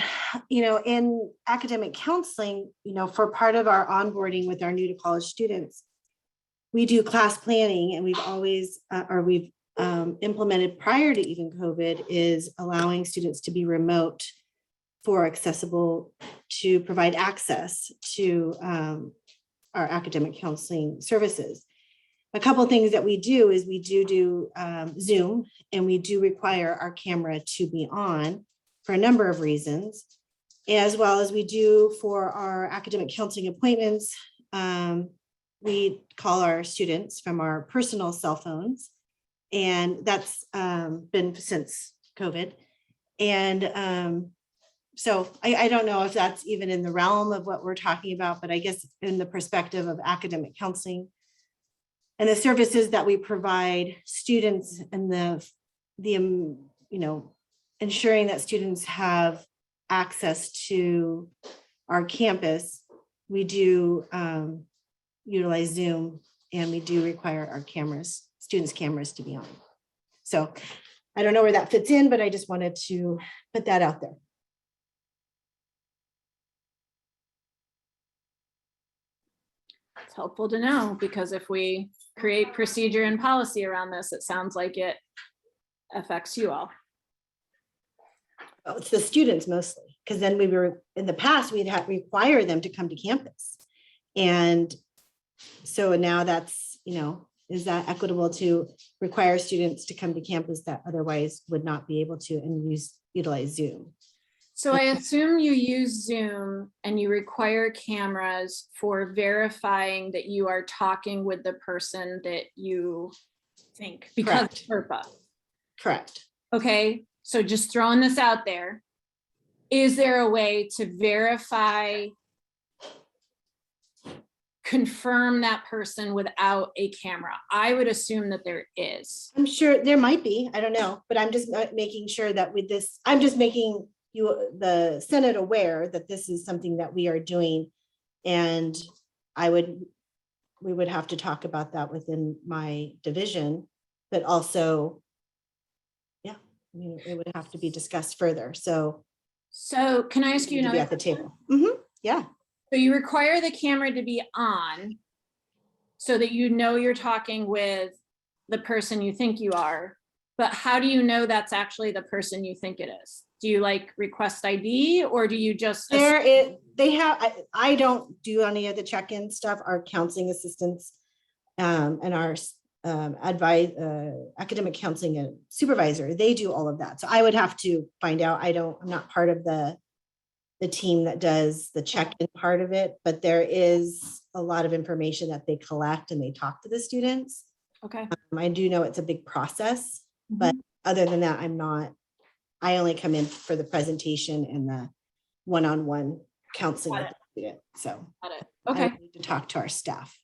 you know, in academic counseling, you know, for part of our onboarding with our new to college students, we do class planning, and we've always, we've implemented prior to even COVID, is allowing students to be remote for accessible, to provide access to our academic counseling services. A couple of things that we do is we do Zoom, and we do require our camera to be on for a number of reasons, as well as we do for our academic counseling appointments. We call our students from our personal cell phones, and that's been since COVID. And so I don't know if that's even in the realm of what we're talking about, but I guess in the perspective of academic counseling and the services that we provide students, and the you know, ensuring that students have access to our campus, we do utilize Zoom, and we do require our students' cameras to be on. So I don't know where that fits in, but I just wanted to put that out there. It's helpful to know, because if we create procedure and policy around this, it sounds like it affects you all. Well, it's the students mostly, because then we were, in the past, we'd have require them to come to campus. And so now that's, you know, is that equitable to require students to come to campus that otherwise would not be able to and utilize Zoom? So I assume you use Zoom and you require cameras for verifying that you are talking with the person that you think, because of FERPA. Correct. Okay, so just throwing this out there. Is there a way to verify, confirm that person without a camera? I would assume that there is. I'm sure there might be, I don't know, but I'm just making sure that with this, I'm just making the Senate aware that this is something that we are doing. And we would have to talk about that within my division, but also, yeah, I mean, it would have to be discussed further. So can I ask you to be another at the question? table? Yeah. So you require the camera to be on so that you know you're talking with the person you think you are, but how do you know that's actually the person you think it is? Do you like request ID, or do you just? I don't do any of the check-in stuff. Our counseling assistants and our academic counseling and supervisor, they do all of that. So I would have to find out. I'm not part of the team that does the check-in part of it, but there is a lot of information that they collect and they talk to the students. Okay. I do know it's a big process, but other than that, I only come in for the presentation and the one-on-one counseling with the student. So Got it. Okay. I need to talk to our staff.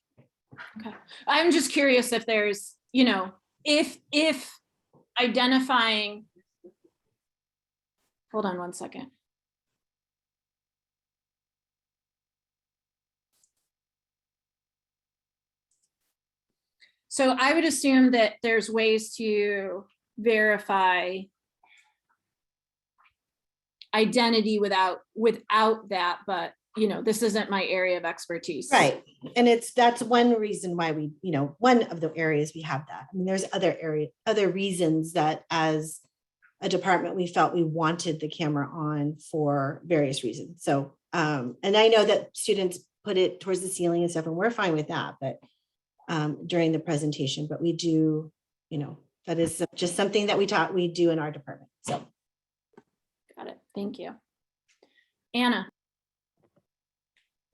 Okay. I'm just curious if there's, you know, if identifying, hold on one second. So I would assume that there's ways to verify identity without that, but you know, this isn't my area of expertise. Right. And that's one reason why we, you know, one of the areas we have that. I mean, there's other reasons that as a department, we felt we wanted the camera on for various reasons. So, and I know that students put it towards the ceiling and stuff, and we're fine with that, but during the presentation, but we do, you know, that is just something that we do in our department. So. Got it. Thank you. Anna.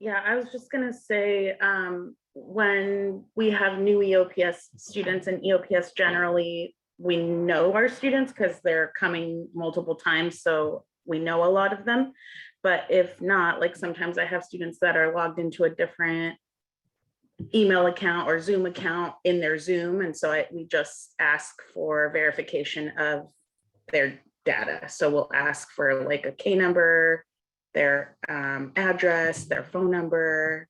Yeah, I was just going to say, when we have new EOPS students, and EOPS generally we know our students because they're coming multiple times, so we know a lot of them. But if not, like sometimes I have students that are logged into a different email account or Zoom account in their Zoom. And so we just ask for verification of their data. So we'll ask for like a K number, their address, their phone number.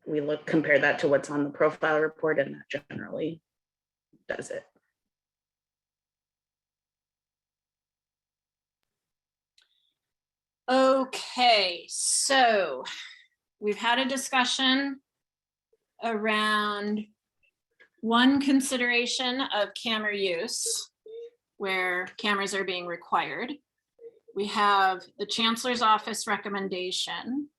We compare that to what's on the profile report, and that generally does it. Okay, so we've had a discussion around one consideration of camera use, where cameras are being required. We have the Chancellor's Office recommendation.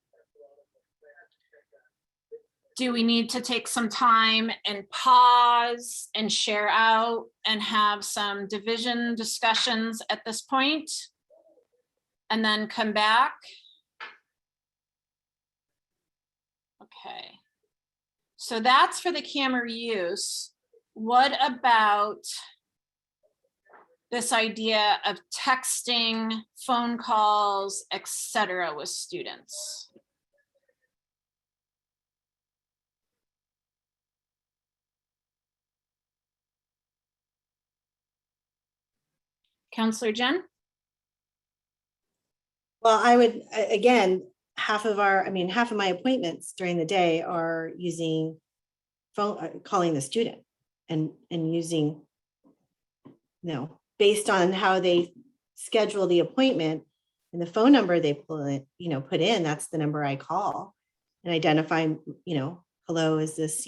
Do we need to take some time and pause and share out and have some division discussions at this point? And then come back? Okay. So that's for the camera use. What about this idea of texting, phone calls, etc. with students? Counselor Jen? Well, I would, again, half of my appointments during the day are using phone, calling the student and using, based on how they schedule the appointment and the phone number they put in, that's the number I call and identify, hello, is this,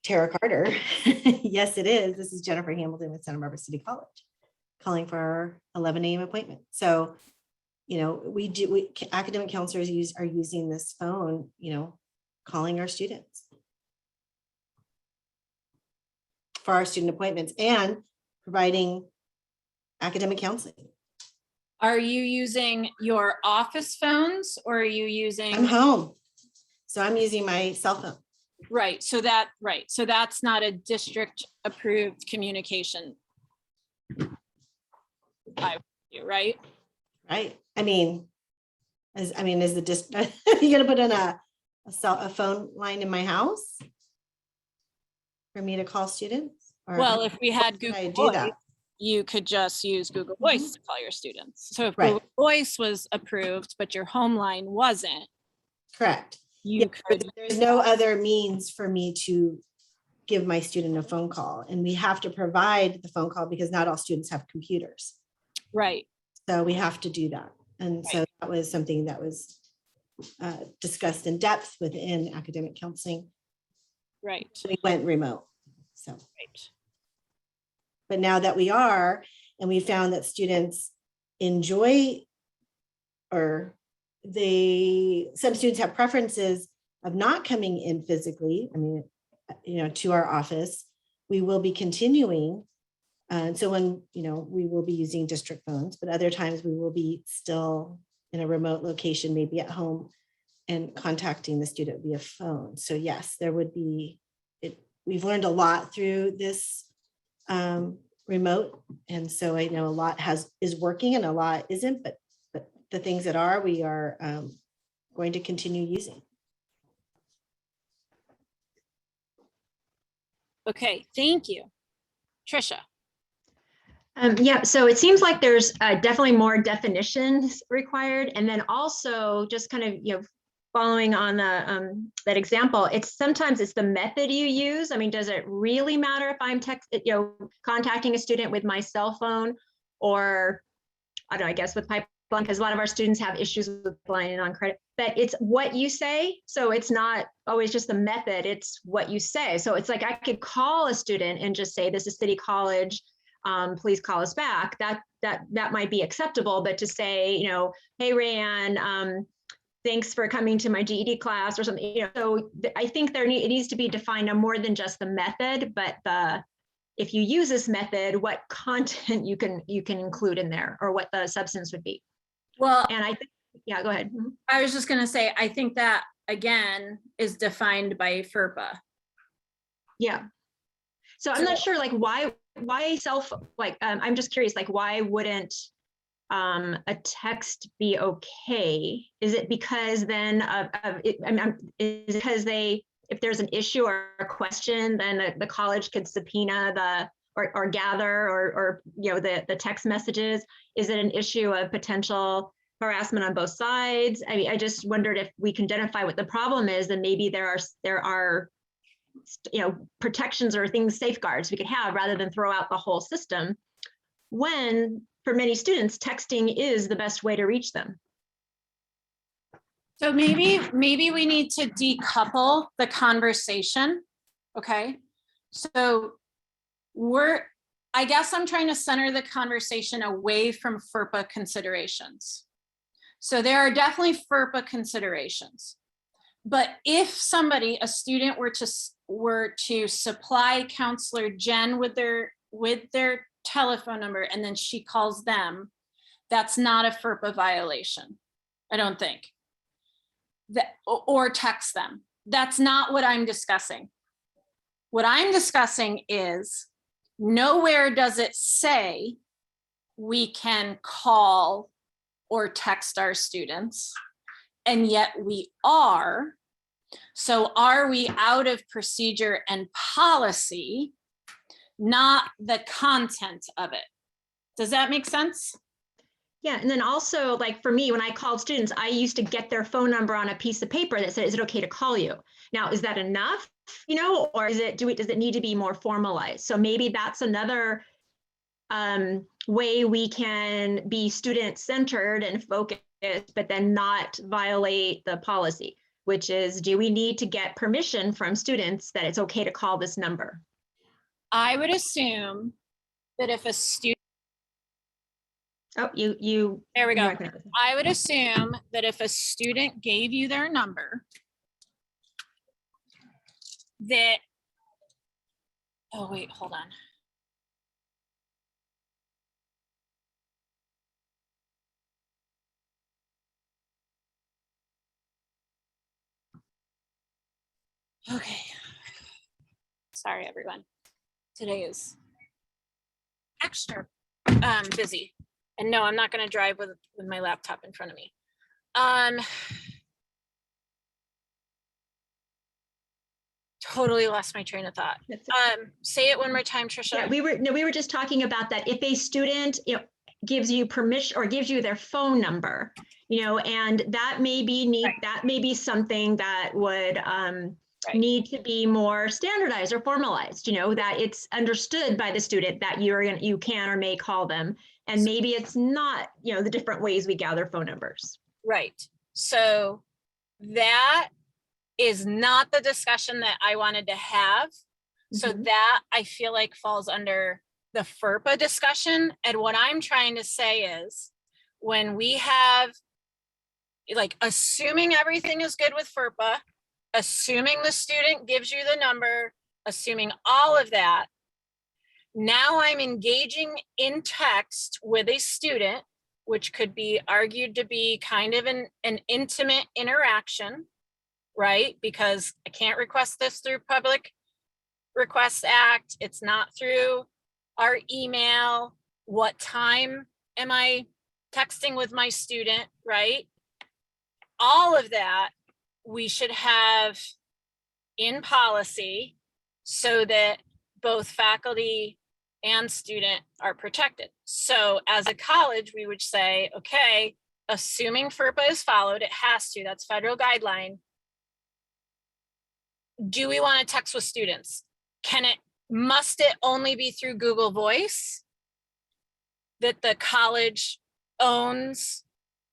Tara Carter? Yes, it is. This is Jennifer Hamilton with Santa Barbara City College, calling for our 11 a.m. appointment. So, academic counselors are using this phone, calling our students for our student appointments and providing academic counseling. Are you using your office phones or are you using? I'm home, so I'm using my cell phone. Right. So that's not a district approved communication. Right. Right. Is the district, you gonna put in a phone line in my house for me to call students? Or well, if we had Google Voice, that? You could just use Google Voice to call your students. So if Right. Google Voice was approved, but your home line wasn't. Correct. You could. There's no other means for me to give my student a phone call, and we have to provide the phone call because not all students have computers. Right. So we have to do that. And so that was something that was discussed in depth within academic counseling. Right. We went remote. So, Right. but now that we are, and we found that students enjoy, or some students have preferences of not coming in physically, to our office, we will be continuing. And so when, we will be using district phones, but other times we will be still in a remote location, maybe at home, and contacting the student via phone. So yes, there would be, we've learned a lot through this remote. And so I know a lot is working and a lot isn't, but the things that are, we are going to continue using. Okay, thank you. Trisha. Yeah, so it seems like there's definitely more definitions required. And then also just kind of, following on the, that example, sometimes it's the method you use. Does it really matter if I'm contacting a student with my cell phone or, I don't know, I guess with pipeline, because a lot of our students have issues with pipeline and on credit, but it's what you say. So it's not always just the method, it's what you say. So it's like I could call a student and just say, this is City College, please call us back. That might be acceptable, but to say, hey, Rayanne, thanks for coming to my GED class or something, so I think it needs to be defined no more than just the method, but if you use this method, what content you can include in there or what the substance would be. Well, and I think, yeah, go ahead. I was just going to say, I think that again is defined by FERPA. Yeah. So I'm not sure why I'm just curious, like, why wouldn't a text be okay? Is it because then is it because if there's an issue or a question, then the college could subpoena or gather or the text messages? Is it an issue of potential harassment on both sides? I mean, I just wondered if we can identify what the problem is, then maybe there are protections or safeguards we could have rather than throw out the whole system, when for many students texting is the best way to reach them. So maybe we need to decouple the conversation. Okay. So I guess I'm trying to center the conversation away from FERPA considerations. So there are definitely FERPA considerations, but if a student were to supply Counselor Jen with their telephone number and then she calls them, that's not a FERPA violation, I don't think. Or text them. That's not what I'm discussing. What I'm discussing is nowhere does it say we can call or text our students, and yet we are. So are we out of procedure and policy, not the content of it? Does that make sense? Yeah, and then also, like, for me, when I called students, I used to get their phone number on a piece of paper that said, is it okay to call you? Now, is that enough, or does it need to be more formalized? So maybe that's another way we can be student-centered and focused, but then not violate the policy, which is, do we need to get permission from students that it's okay to call this number? I would assume that if a student Oh, you. There we go. I would assume that if a student gave you their number, oh wait, hold on. Okay. Sorry, everyone. Today is extra busy. And no, I'm not going to drive with my laptop in front of me. Totally lost my train of thought. Say it one more time, Trisha. Yeah, we were just talking about that. If a student gives you permission or gives you their phone number, and that may be something that would need to be more standardized or formalized, that it's understood by the student that you can or may call them. And maybe it's not, the different ways we gather phone numbers. Right. So that is not the discussion that I wanted to have. So that I feel like falls under the FERPA discussion. And what I'm trying to say is when we have, like, assuming everything is good with FERPA, assuming the student gives you the number, assuming all of that, now I'm engaging in text with a student, which could be argued to be kind of an intimate interaction, right? Because I can't request this through Public Requests Act. It's not through our email. What time am I texting with my student, right? All of that we should have in policy so that both faculty and student are protected. So as a college, we would say, okay, assuming FERPA is followed, it has to, that's federal guideline. Do we want to text with students? Must it only be through Google Voice that the college owns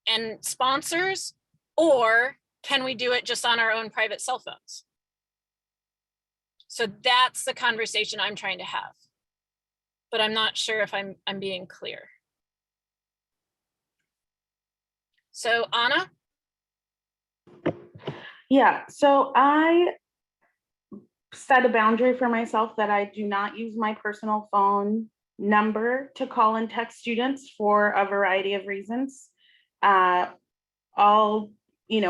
and sponsors, or can we do it just on our own private cell phones? So that's the conversation I'm trying to have, but I'm not sure if I'm being clear. So Anna? Yeah, so I set a boundary for myself that I do not use my personal phone number to call and text students for a variety of reasons. All,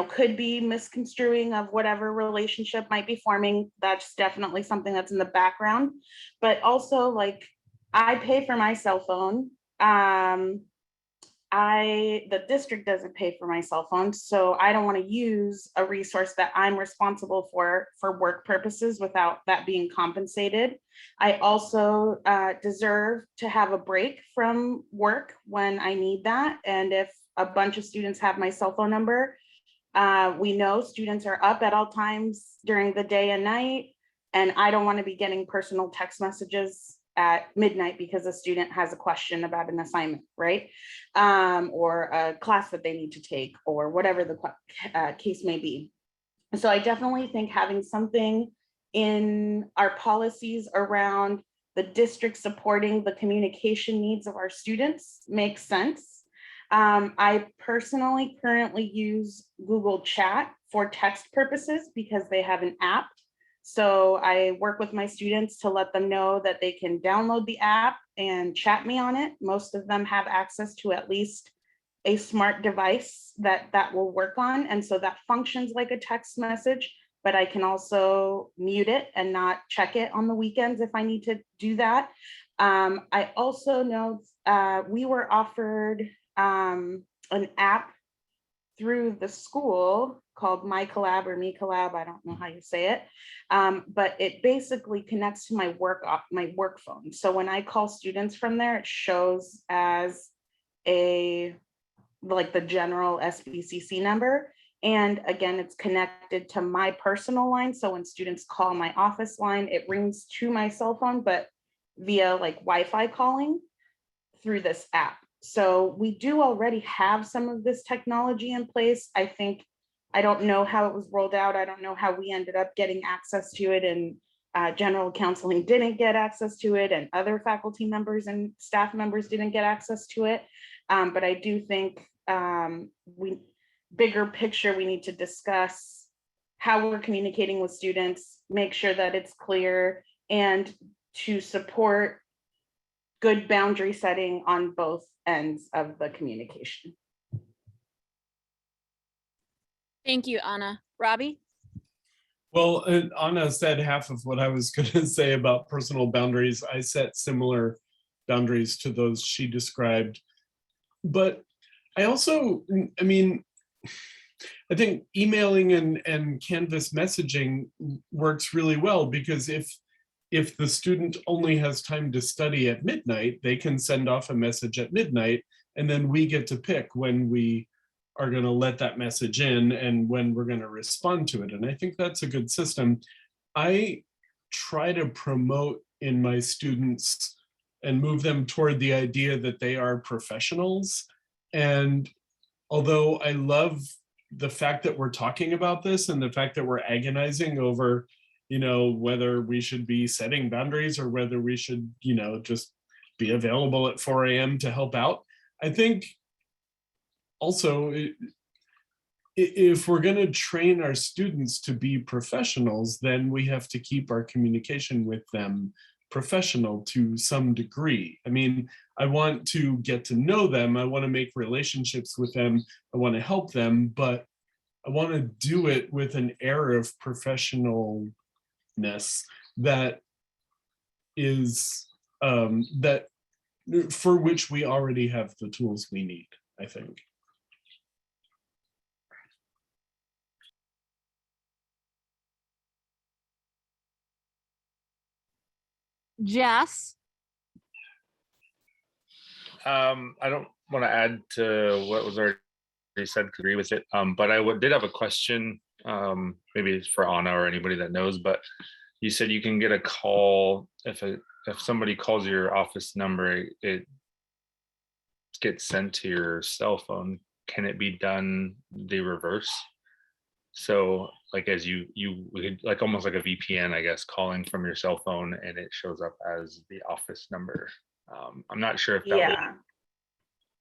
could be misconstruing of whatever relationship might be forming. That's definitely something that's in the background. But also, like, I pay for my cell phone. The district doesn't pay for my cell phone, so I don't want to use a resource that I'm responsible for work purposes without that being compensated. I also deserve to have a break from work when I need that. And if a bunch of students have my cell phone number, we know students are up at all times during the day and night, and I don't want to be getting personal text messages at midnight because a student has a question about an assignment, right? Or a class that they need to take, or whatever the case may be. So I definitely think having something in our policies around the district supporting the communication needs of our students makes sense. I personally currently use Google Chat for text purposes because they have an app. So I work with my students to let them know that they can download the app and chat me on it. Most of them have access to at least a smart device that will work on. And so that functions like a text message, but I can also mute it and not check it on the weekends if I need to do that. I also know we were offered an app through the school called My Collab or Me Collab, I don't know how you say it, but it basically connects to my work phone. So when I call students from there, it shows as like the general SBCC number. And again, it's connected to my personal line. So when students call my office line, it rings to my cell phone, but via like Wi-Fi calling through this app. So we do already have some of this technology in place. I don't know how it was rolled out. I don't know how we ended up getting access to it, and general counseling didn't get access to it, and other faculty members and staff members didn't get access to it. But I do think bigger picture, we need to discuss how we're communicating with students, make sure that it's clear, and to support good boundary setting on both ends of the communication. Thank you, Anna. Robbie? Well, Anna said half of what I was going to say about personal boundaries. I set similar boundaries to those she described. But I also, I mean, I think emailing and Canvas messaging works really well, because if the student only has time to study at midnight, they can send off a message at midnight, and then we get to pick when we are going to let that message in and when we're going to respond to it. And I think that's a good system. I try to promote in my students and move them toward the idea that they are professionals. And although I love the fact that we're talking about this and the fact that we're agonizing over, you know, whether we should be setting boundaries or whether we should, you know, just be available at 4 a.m. to help out, I think also, if we're going to train our students to be professionals, then we have to keep our communication with them professional to some degree. I mean, I want to get to know them. I want to make relationships with them. I want to help them, but I want to do it with an air of professionalness that is, that for which we already have the tools we need, I think. Jess? I don't want to add to what was already said, agree with it. But I did have a question, maybe it's for Anna or anybody that knows, but you said you can get a call if somebody calls your office number, it gets sent to your cell phone. Can it be done the reverse? So like as you like almost like a VPN, I guess, calling from your cell phone and it shows up as the office number. I'm not sure if that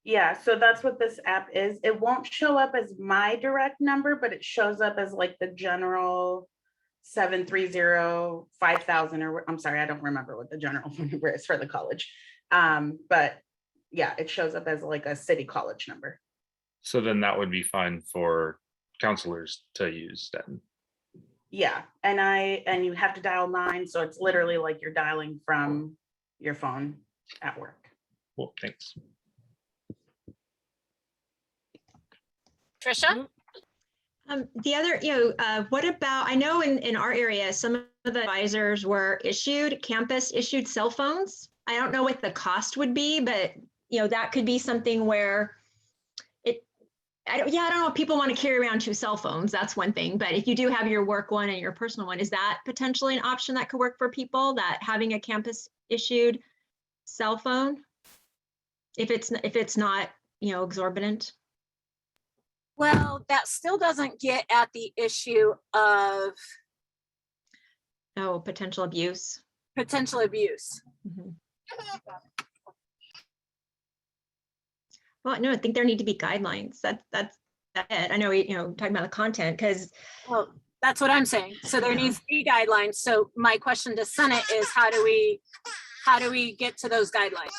Yeah, so that's what this app is. It won't show up as my direct number, but it shows up as like the general 730-5000, or I'm sorry, I don't remember what the general phone number is for the college. But yeah, it shows up as like a city college number. So then that would be fine for counselors to use then. Yeah, and you have to dial 9, so it's literally like you're dialing from your phone. at work. Cool, thanks. Trisha? The other, what about, I know in our area, some of the advisors were issued, campus issued cell phones. I don't know what the cost would be, but that could be something where I don't know if people want to carry around 2 cell phones. That's one thing. But if you do have your work one and your personal one, is that potentially an option that could work for people, that having a campus issued cell phone? If it's not, exorbitant? Well, that still doesn't get at the issue of Potential abuse. potential abuse. Mhm. Well, no, I think there need to be guidelines. That's it. I know, talking about the content, because Well, that's what I'm saying. So there needs to be guidelines. So my question to Senate is how do we get to those guidelines?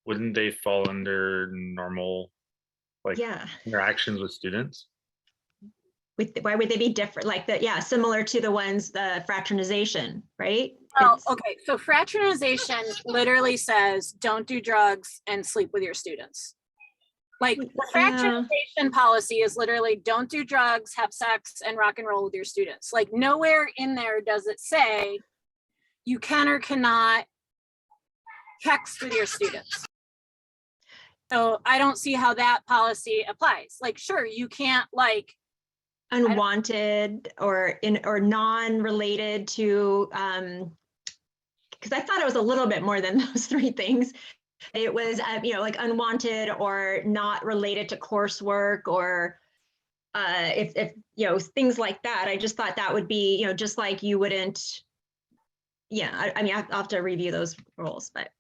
Wouldn't they fall under normal interactions with students? Why would they be different? Like similar to the ones, the fraternization, right? Oh, okay. So fraternization literally says don't do drugs and sleep with your students. Like the fraternization policy is literally don't do drugs, have sex, and rock and roll with your students. Like nowhere in there does it say you can or cannot text with your students. So I don't see how that policy applies. Like, sure, you can't unwanted or non-related to, because I thought it was a little bit more than those 3 things. It was, like unwanted or not related to coursework, or if things like that. I just thought that would be, just like you wouldn't. Yeah, I mean, I'll have to review those rules, but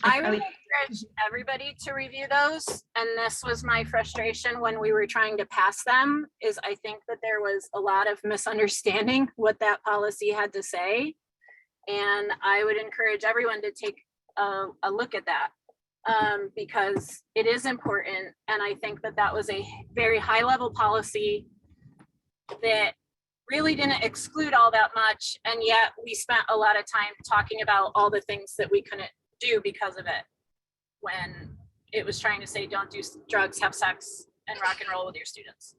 I would encourage everybody to review those. And this was my frustration when we were trying to pass them, is I think that there was a lot of misunderstanding what that policy had to say. And I would encourage everyone to take a look at that because it is important. And I think that that was a very high level policy that really didn't exclude all that much. And yet we spent a lot of time talking about all the things that we couldn't do because of it, when it was trying to say don't do drugs, have sex, and rock and roll with your students.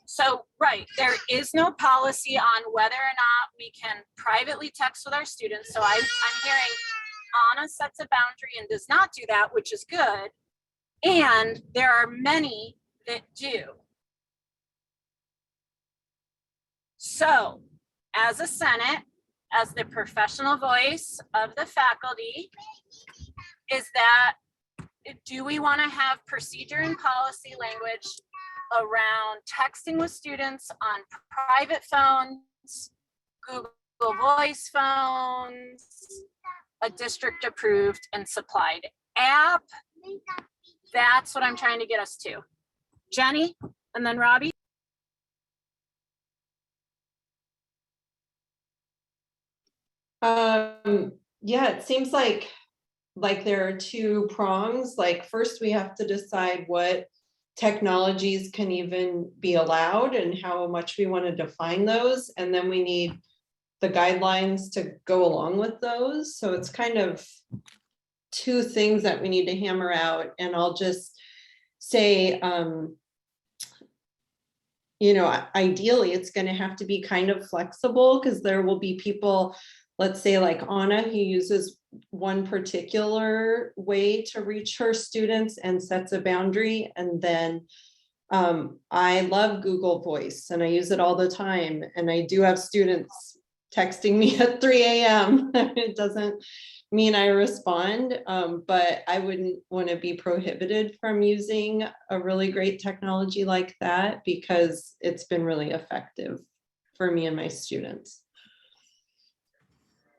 So right, there is no policy on whether or not we can privately text with our students. So I'm hearing Anna sets a boundary and does not do that, which is good. And there are many that do. So as a Senate, as the professional voice of the faculty, is that, do we want to have procedure and policy language around texting with students on private phones, Google Voice phones, a district approved and supplied app? That's what I'm trying to get us to. Jenny, and then Robbie. Yeah, it seems like there are 2 prongs. Like first we have to decide what technologies can even be allowed and how much we want to define those. And then we need the guidelines to go along with those. So it's kind of 2 things that we need to hammer out. And I'll just say, ideally it's going to have to be kind of flexible, because there will be people, let's say like Anna, who uses one particular way to reach her students and sets a boundary. And then I love Google Voice and I use it all the time. And I do have students texting me at 3 a.m. It doesn't mean I respond, but I wouldn't want to be prohibited from using a really great technology like that, because it's been really effective for me and my students.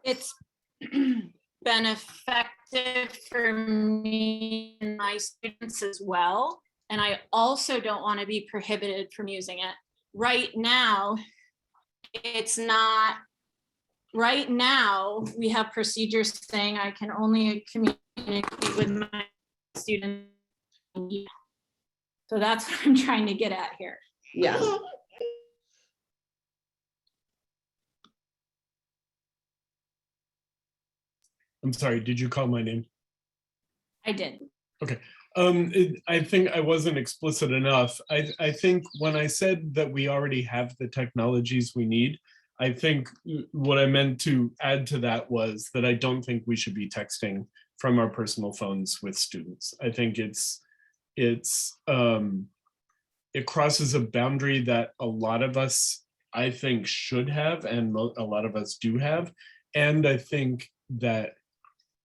It's been effective for me and my students as well. And I also don't want to be prohibited from using it. Right now, it's not. Right now, we have procedures saying I can only communicate with my students. So that's what I'm trying to get at here. Yeah. I'm sorry, did you call my name? I did. I think I wasn't explicit enough. I think when I said that we already have the technologies we need, I think what I meant to add to that was that I don't think we should be texting from our personal phones with students. I think it crosses a boundary that a lot of us, I think, should have, and a lot of us do have. And I think that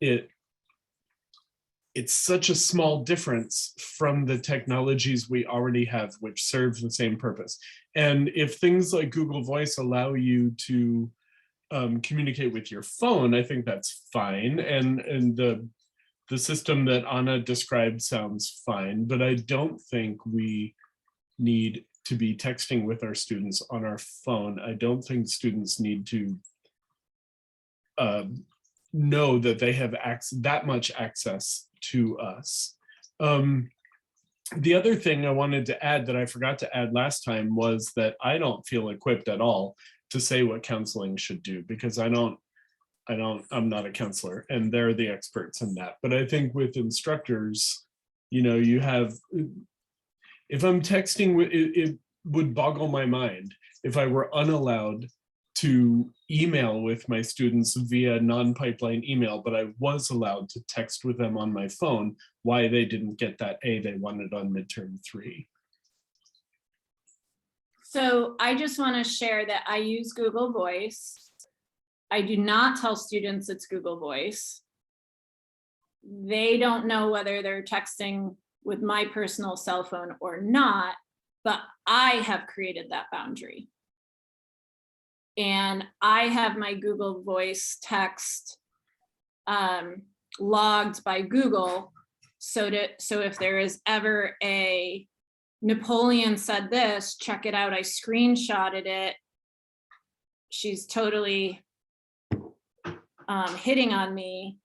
it's such a small difference from the technologies we already have, which serve the same purpose. And if things like Google Voice allow you to communicate with your phone, I think that's fine. And the system that Anna described sounds fine, but I don't think we need to be texting with our students on our phone. I don't think students need to know that they have that much access to us. The other thing I wanted to add that I forgot to add last time was that I don't feel equipped at all to say what counseling should do, because I'm not a counselor and they're the experts in that. But I think with instructors, you have, if I'm texting, it would boggle my mind if I were unallowed to email with my students via non-pipeline email, but I was allowed to text with them on my phone why they didn't get that A they wanted on midterm 3. So I just want to share that I use Google Voice. I do not tell students it's Google Voice. They don't know whether they're texting with my personal cell phone or not, but I have created that boundary. And I have my Google Voice text logged by Google, so if there is ever a Napoleon said this, check it out, I screenshotted it, she's totally hitting on me,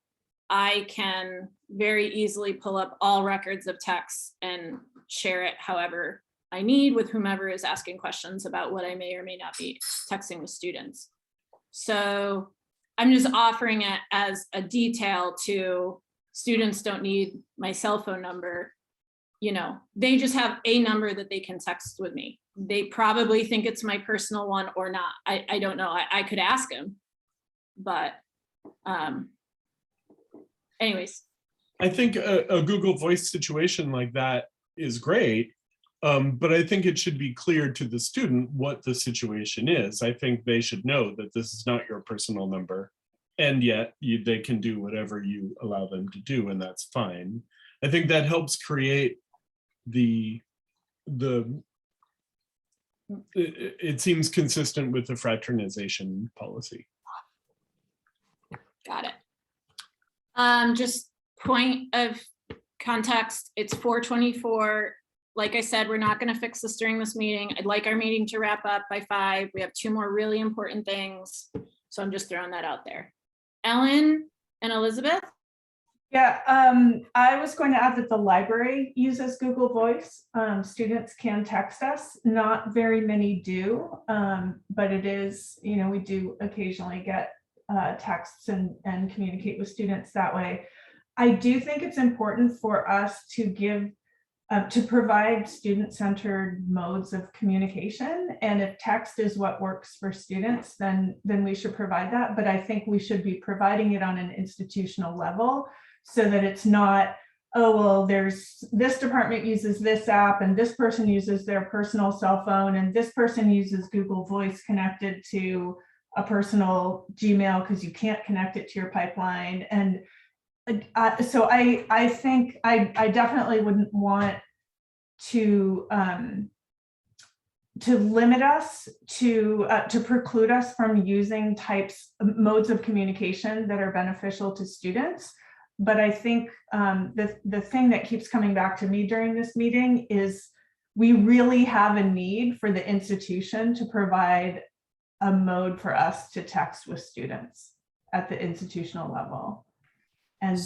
I can very easily pull up all records of texts and share it however I need with whomever is asking questions about what I may or may not be texting with students. So I'm just offering it as a detail to students don't need my cell phone number. They just have a number that they can text with me. They probably think it's my personal one or not. I don't know. I could ask them, but anyways. I think a Google Voice situation like that is great. But I think it should be clear to the student what the situation is. I think they should know that this is not your personal number, and yet they can do whatever you allow them to do, and that's fine. I think that helps create it seems consistent with the fraternization policy. Got it. Just point of context, it's 4:24. Like I said, we're not going to fix this during this meeting. I'd like our meeting to wrap up by 5. We have 2 more really important things. So I'm just throwing that out there. Ellen and Elizabeth? Yeah, I was going to add that the library uses Google Voice. Students can text us. Not very many do, but it is, we do occasionally get texts and communicate with students that way. I do think it's important for us to provide student-centered modes of communication. And if text is what works for students, then we should provide that. But I think we should be providing it on an institutional level so that it's not, oh, well, there's this department uses this app and this person uses their personal cell phone and this person uses Google Voice connected to a personal Gmail because you can't connect it to your pipeline. And so I think I definitely wouldn't want to limit us, to preclude us from using modes of communication that are beneficial to students. But I think the thing that keeps coming back to me during this meeting is we really have a need for the institution to provide a mode for us to text with students at the institutional level. And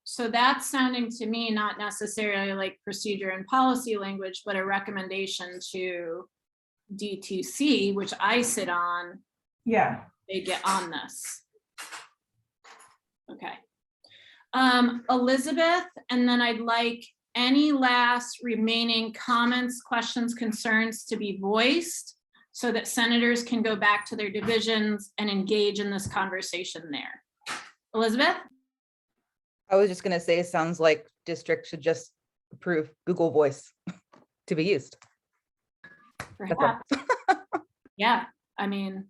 so that's sounding to me not necessarily like procedure and policy language, but a recommendation to D2C, which I sit on. Yeah, They get on this. Okay. Elizabeth, and then I'd like any last remaining comments, questions, concerns to be voiced so that senators can go back to their divisions and engage in this conversation there. Elizabeth? I was just gonna say, it sounds like districts should just approve Google Voice to be used. Perhaps. Yeah, I mean,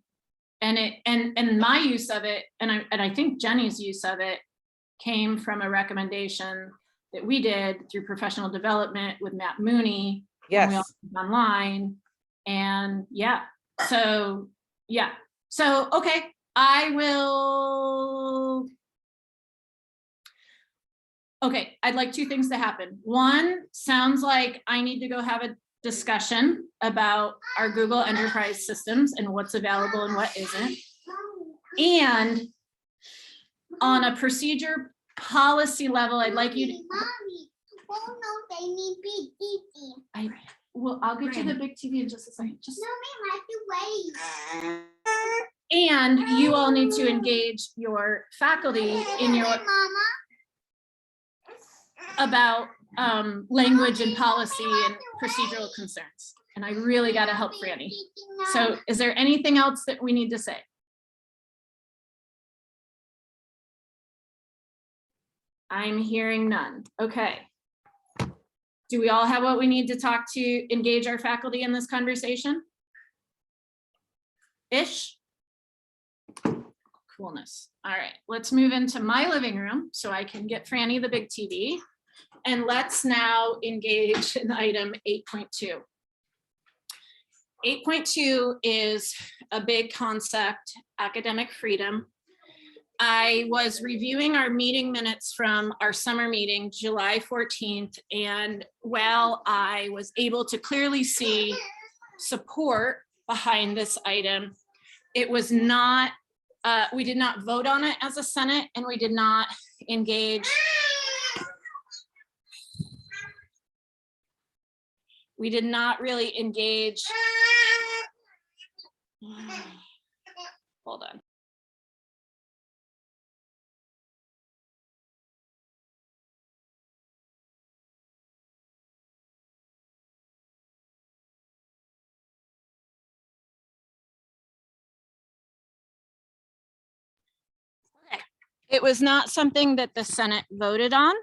and my use of it, and I think Jenny's use of it came from a recommendation that we did through professional development with Matt Mooney. when we all Yes. went online, and yeah, so okay, I will. Okay, I'd like two things to happen. One, sounds like I need to go have a discussion about our Google Enterprise systems and what's available and what isn't. And on a procedure policy level, I'd like you to. I'll get you the big TV in just a second. And you all need to engage your faculty in your about language and policy and procedural concerns. And I really got to help Franny. So is there anything else that we need to say? I'm hearing none. Okay. Do we all have what we need to talk to engage our faculty in this conversation? Ish? Coolness. All right, let's move into my living room so I can get Franny the big TV. And let's now engage in item 8.2. 8.2 is a big concept, academic freedom. I was reviewing our meeting minutes from our summer meeting, July 14th, and while I was able to clearly see support behind this item, it was not, we did not vote on it as a Senate, and we did not engage. We did not really engage. Hold on. It was not something that the Senate voted on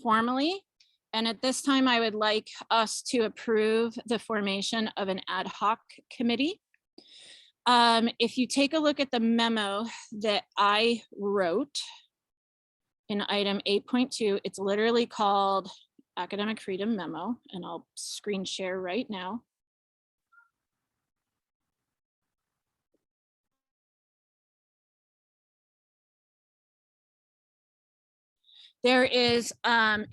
formally. And at this time, I would like us to approve the formation of an ad hoc committee. If you take a look at the memo that I wrote in item 8.2, it's literally called Academic Freedom Memo, and I'll screen share right now. There is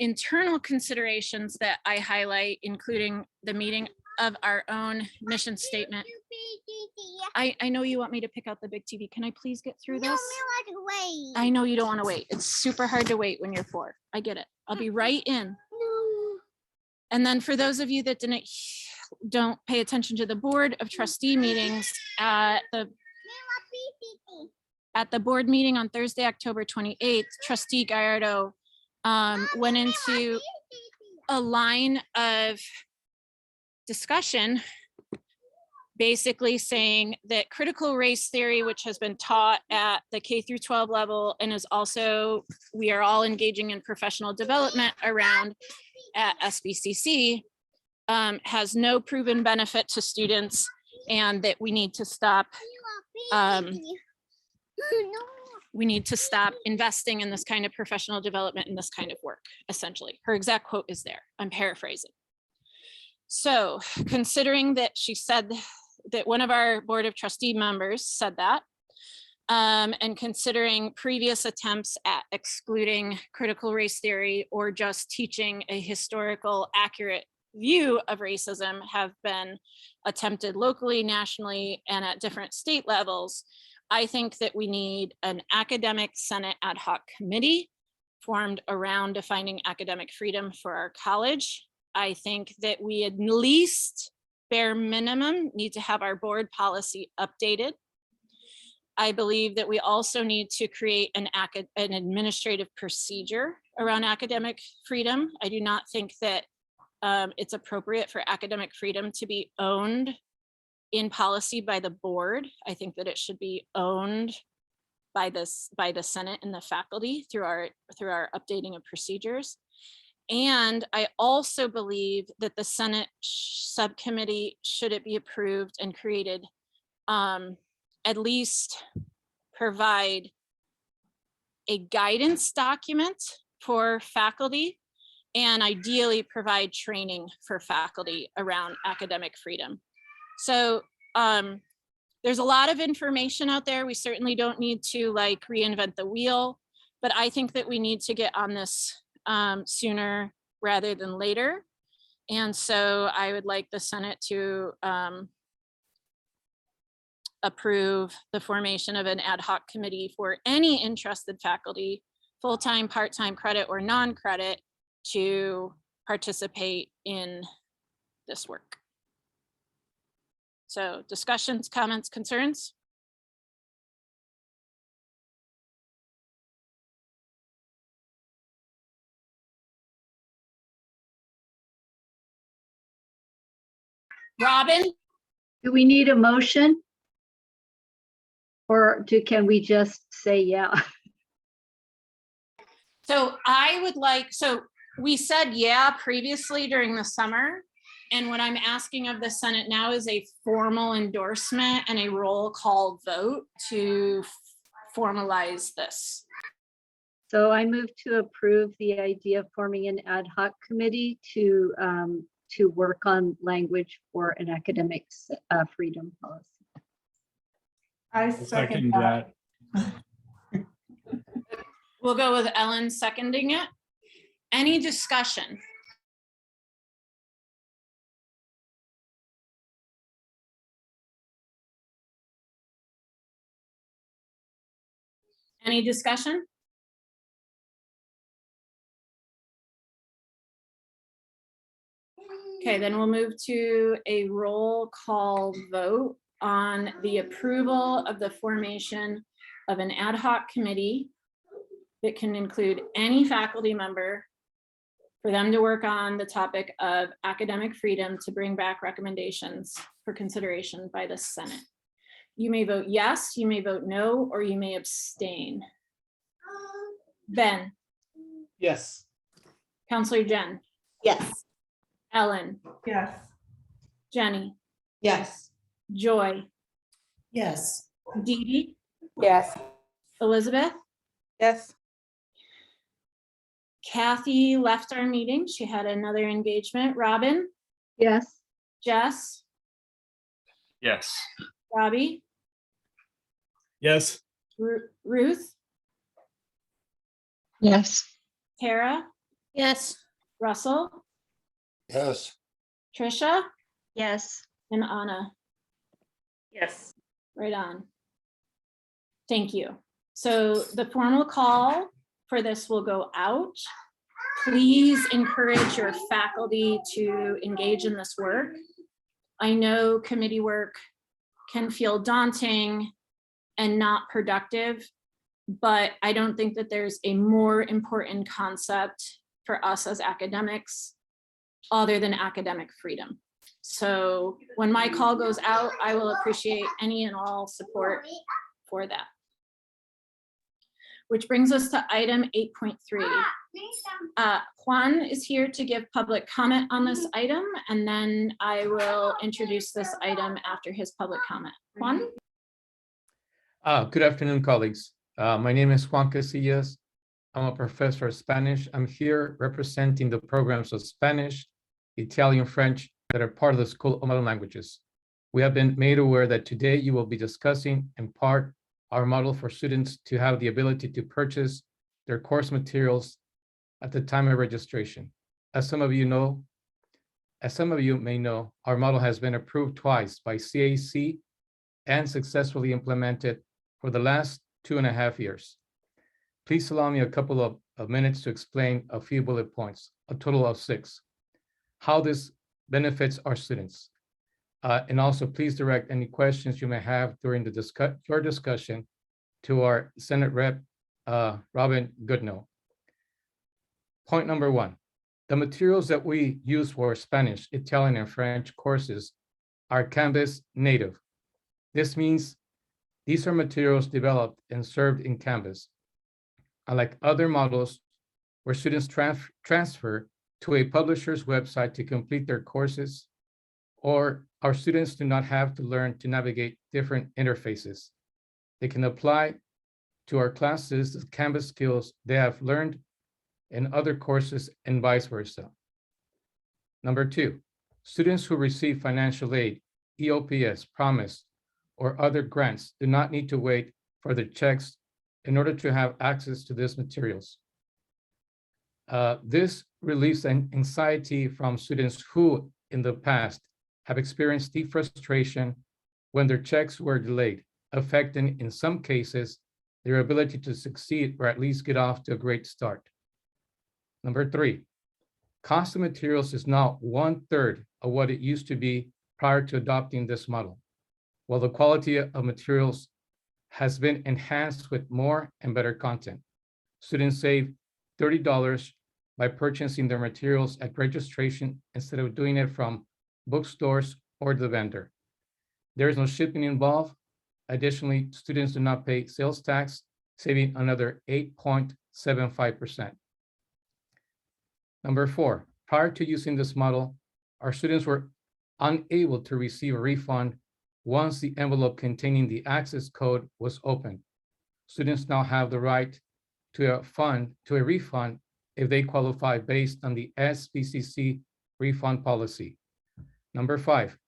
internal considerations that I highlight, including the meeting of our own mission statement. I know you want me to pick out the big TV. Can I please get through this? I know you don't want to wait. It's super hard to wait when you're 4. I get it. I'll be right in. And then for those of you that don't pay attention to the Board of Trustee meetings, at the board meeting on Thursday, October 28th, Trustee Gallardo went into a line of discussion, basically saying that critical race theory, which has been taught at the K through 12 level and is also, we are all engaging in professional development around at SBCC, has no proven benefit to students, and that we need to stop investing in this kind of professional development and this kind of work, essentially. Her exact quote is there. I'm paraphrasing. So considering that she said that one of our Board of Trustee members said that, and considering previous attempts at excluding critical race theory or just teaching a historical accurate view of racism have been attempted locally, nationally, and at different state levels, I think that we need an academic Senate ad hoc committee formed around defining academic freedom for our college. I think that we at least bare minimum need to have our board policy updated. I believe that we also need to create an administrative procedure around academic freedom. I do not think that it's appropriate for academic freedom to be owned in policy by the board. I think that it should be owned by the Senate and the faculty through our updating of procedures. And I also believe that the Senate subcommittee, should it be approved and created, at least provide a guidance document for faculty, and ideally provide training for faculty around academic freedom. So there's a lot of information out there. We certainly don't need to like reinvent the wheel, but I think that we need to get on this sooner rather than later. And so I would like the Senate to approve the formation of an ad hoc committee for any interested faculty, full-time, part-time, credit, or non-credit, to participate in this work. So discussions, comments, concerns? Robin? Do we need a motion? Or can we just say yeah? So I would like, so we said yeah previously during the summer. And what I'm asking of the Senate now is a formal endorsement and a roll call vote to formalize this. So I move to approve the idea of forming an ad hoc committee to work on language for an academic freedom policy. I second that. We'll go with Ellen seconding it. Any discussion? Any discussion? Okay, then we'll move to a roll call vote on the approval of the formation of an ad hoc committee that can include any faculty member for them to work on the topic of academic freedom to bring back recommendations for consideration by the Senate. You may vote yes, you may vote no, or you may abstain. Ben? Yes. Counselor Jen? Yes. Ellen? Yes. Jenny? Yes. Joy? Yes. Dee Dee? Yes. Elizabeth? Yes. Kathy left our meeting. She had another engagement. Robin? Yes. Jess? Yes. Robbie? Yes. Ruth? Yes. Tara? Yes. Russell? Yes. Trisha? Yes. And Anna? Yes. Right on. Thank you. So the formal call for this will go out. Please encourage your faculty to engage in this work. I know committee work can feel daunting and not productive, but I don't think that there's a more important concept for us as academics other than academic freedom. So when my call goes out, I will appreciate any and all support for that. Which brings us to item 8.3. Juan is here to give public comment on this item, and then I will introduce this item after his public comment. Juan? Good afternoon, colleagues. My name is Juan Casillas. I'm a professor of Spanish. I'm here representing the programs of Spanish, Italian, French that are part of the School of Modern Languages. We have been made aware that today you will be discussing in part our model for students to have the ability to purchase their course materials at the time of registration. As some of you may know, our model has been approved twice by CAC and successfully implemented for the last 2.5 years. Please allow me a couple of minutes to explain a few bullet points, a total of 6, how this benefits our students. And also please direct any questions you may have during the your discussion to our Senate Rep, Robin Goodnow. Point number 1, the materials that we use for Spanish, Italian, and French courses are Canvas native. This means these are materials developed and served in Canvas. Unlike other models where students transfer to a publisher's website to complete their courses, or our students do not have to learn to navigate different interfaces. They can apply to our classes the Canvas skills they have learned in other courses and vice versa. Number 2, students who receive financial aid, EOPS, Promise, or other grants do not need to wait for the checks in order to have access to these materials. This relieves anxiety from students who, in the past, have experienced deep frustration when their checks were delayed, affecting, in some cases, their ability to succeed or at least get off to a great start. Number 3, cost of materials is now 1/3 of what it used to be prior to adopting this model, while the quality of materials has been enhanced with more and better content. Students save $30 by purchasing their materials at registration instead of doing it from bookstores or the vendor. There is no shipping involved. Additionally, students do not pay sales tax, saving another 8.75%. Number 4, prior to using this model, our students were unable to receive a refund once the envelope containing the access code was opened. Students now have the right to a refund if they qualify based on the SBCC refund policy. Number 5,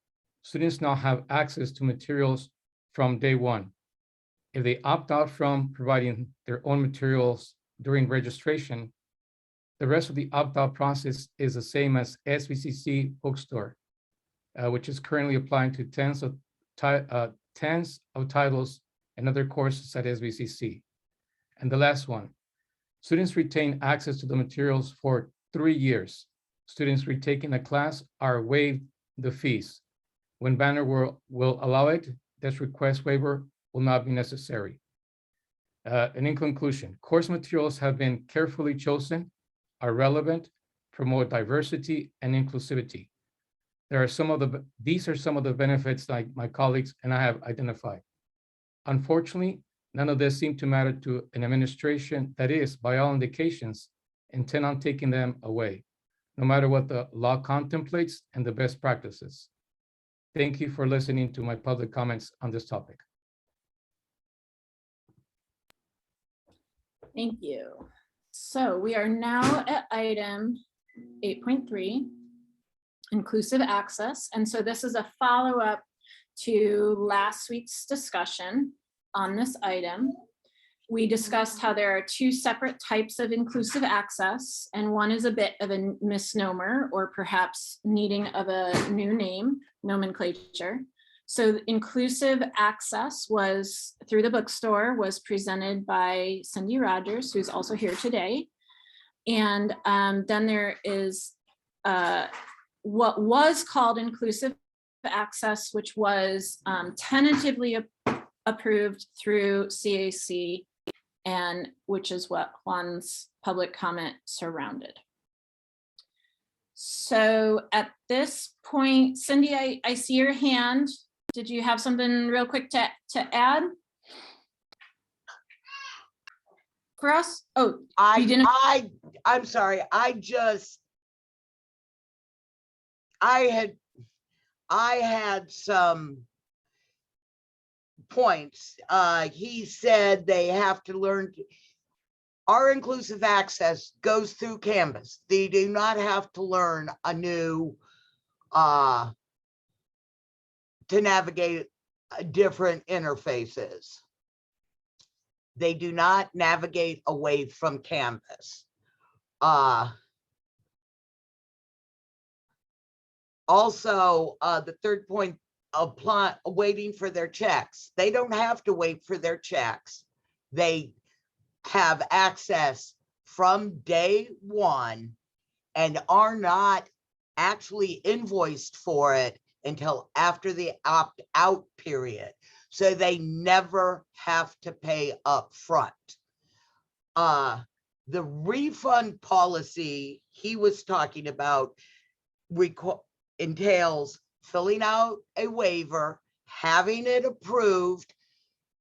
students now have access to materials from day one. If they opt out from providing their own materials during registration, the rest of the opt-out process is the same as SBCC Bookstore, which is currently applying to tens of titles and other courses at SBCC. And the last one, students retain access to the materials for 3 years. Students retaking a class are waived the fees. When Banner will allow it, this request waiver will not be necessary. And in conclusion, course materials have been carefully chosen, are relevant, promote diversity and inclusivity. These are some of the benefits that my colleagues and I have identified. Unfortunately, none of this seemed to matter to an administration that is, by all indications, intent on taking them away, no matter what the law contemplates and the best practices. Thank you for listening to my public comments on this topic. Thank you. So we are now at item 8.3, inclusive access. And so this is a follow-up to last week's discussion on this item. We discussed how there are 2 separate types of inclusive access, and one is a bit of a misnomer or perhaps needing of a new name, nomenclature. So inclusive access was through the bookstore, was presented by Cindy Rogers, who's also here today. And then there is what was called inclusive access, which was tentatively approved through CAC, and which is what Juan's public comment surrounded. So at this point, Cindy, I see your hand. Did you have something real quick to add for us? Oh, you didn't. I'm sorry. I had some points. He said they have to learn. Our inclusive access goes through Canvas. They do not have to learn a new to navigate different interfaces. They do not navigate away from Canvas. Also, the third point, waiting for their checks. They don't have to wait for their checks. They have access from day one and are not actually invoiced for it until after the opt-out period. So they never have to pay up front. The refund policy he was talking about entails filling out a waiver, having it approved.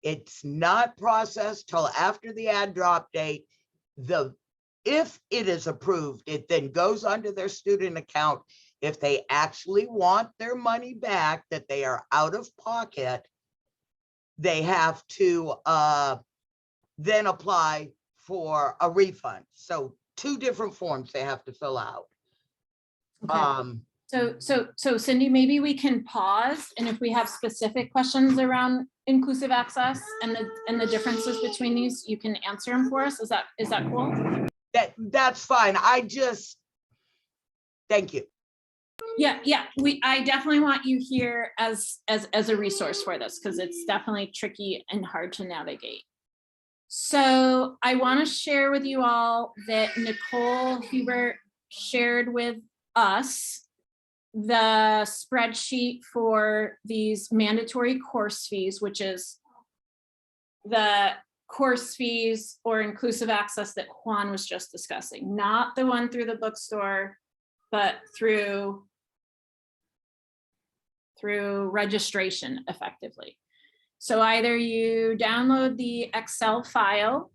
It's not processed till after the ad drop date. If it is approved, it then goes onto their student account. If they actually want their money back that they are out of pocket, they have to then apply for a refund. So 2 different forms they have to fill out. Okay. So Cindy, maybe we can pause, and if we have specific questions around inclusive access and the differences between these, you can answer them for us. Is that cool? That's fine. Thank you. Yeah, I definitely want you here as a resource for this, because it's definitely tricky and hard to navigate. So I want to share with you all that Nicole Hubert shared with us the spreadsheet for these mandatory course fees, which is the course fees or inclusive access that Juan was just discussing, not the one through the bookstore, but through registration effectively. So either you download the Excel file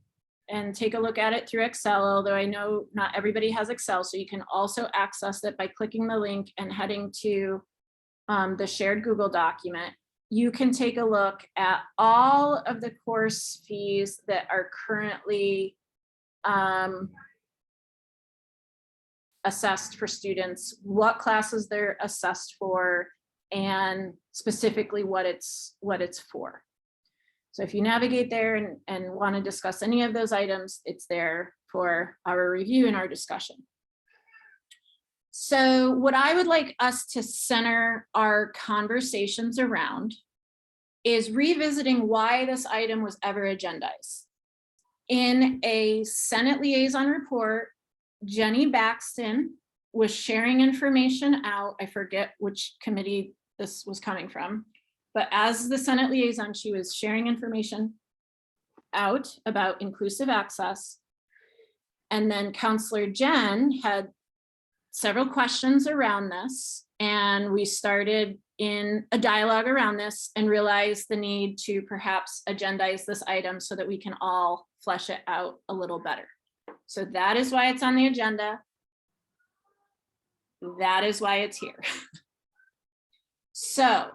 and take a look at it through Excel, although I know not everybody has Excel, so you can also access it by clicking the link and heading to the shared Google document. You can take a look at all of the course fees that are currently assessed for students, what classes they're assessed for, and specifically what it's for. So if you navigate there and want to discuss any of those items, it's there for our review and our discussion. So what I would like us to center our conversations around is revisiting why this item was ever agendized. In a Senate liaison report, Jenny Baxton was sharing information out. I forget which committee this was coming from, but as the Senate liaison, she was sharing information out about inclusive access. And then Counselor Jen had several questions around this, and we started in a dialogue around this and realized the need to perhaps agendize this item so that we can all flesh it out a little better. So that is why it's on the agenda. That is why it's here. So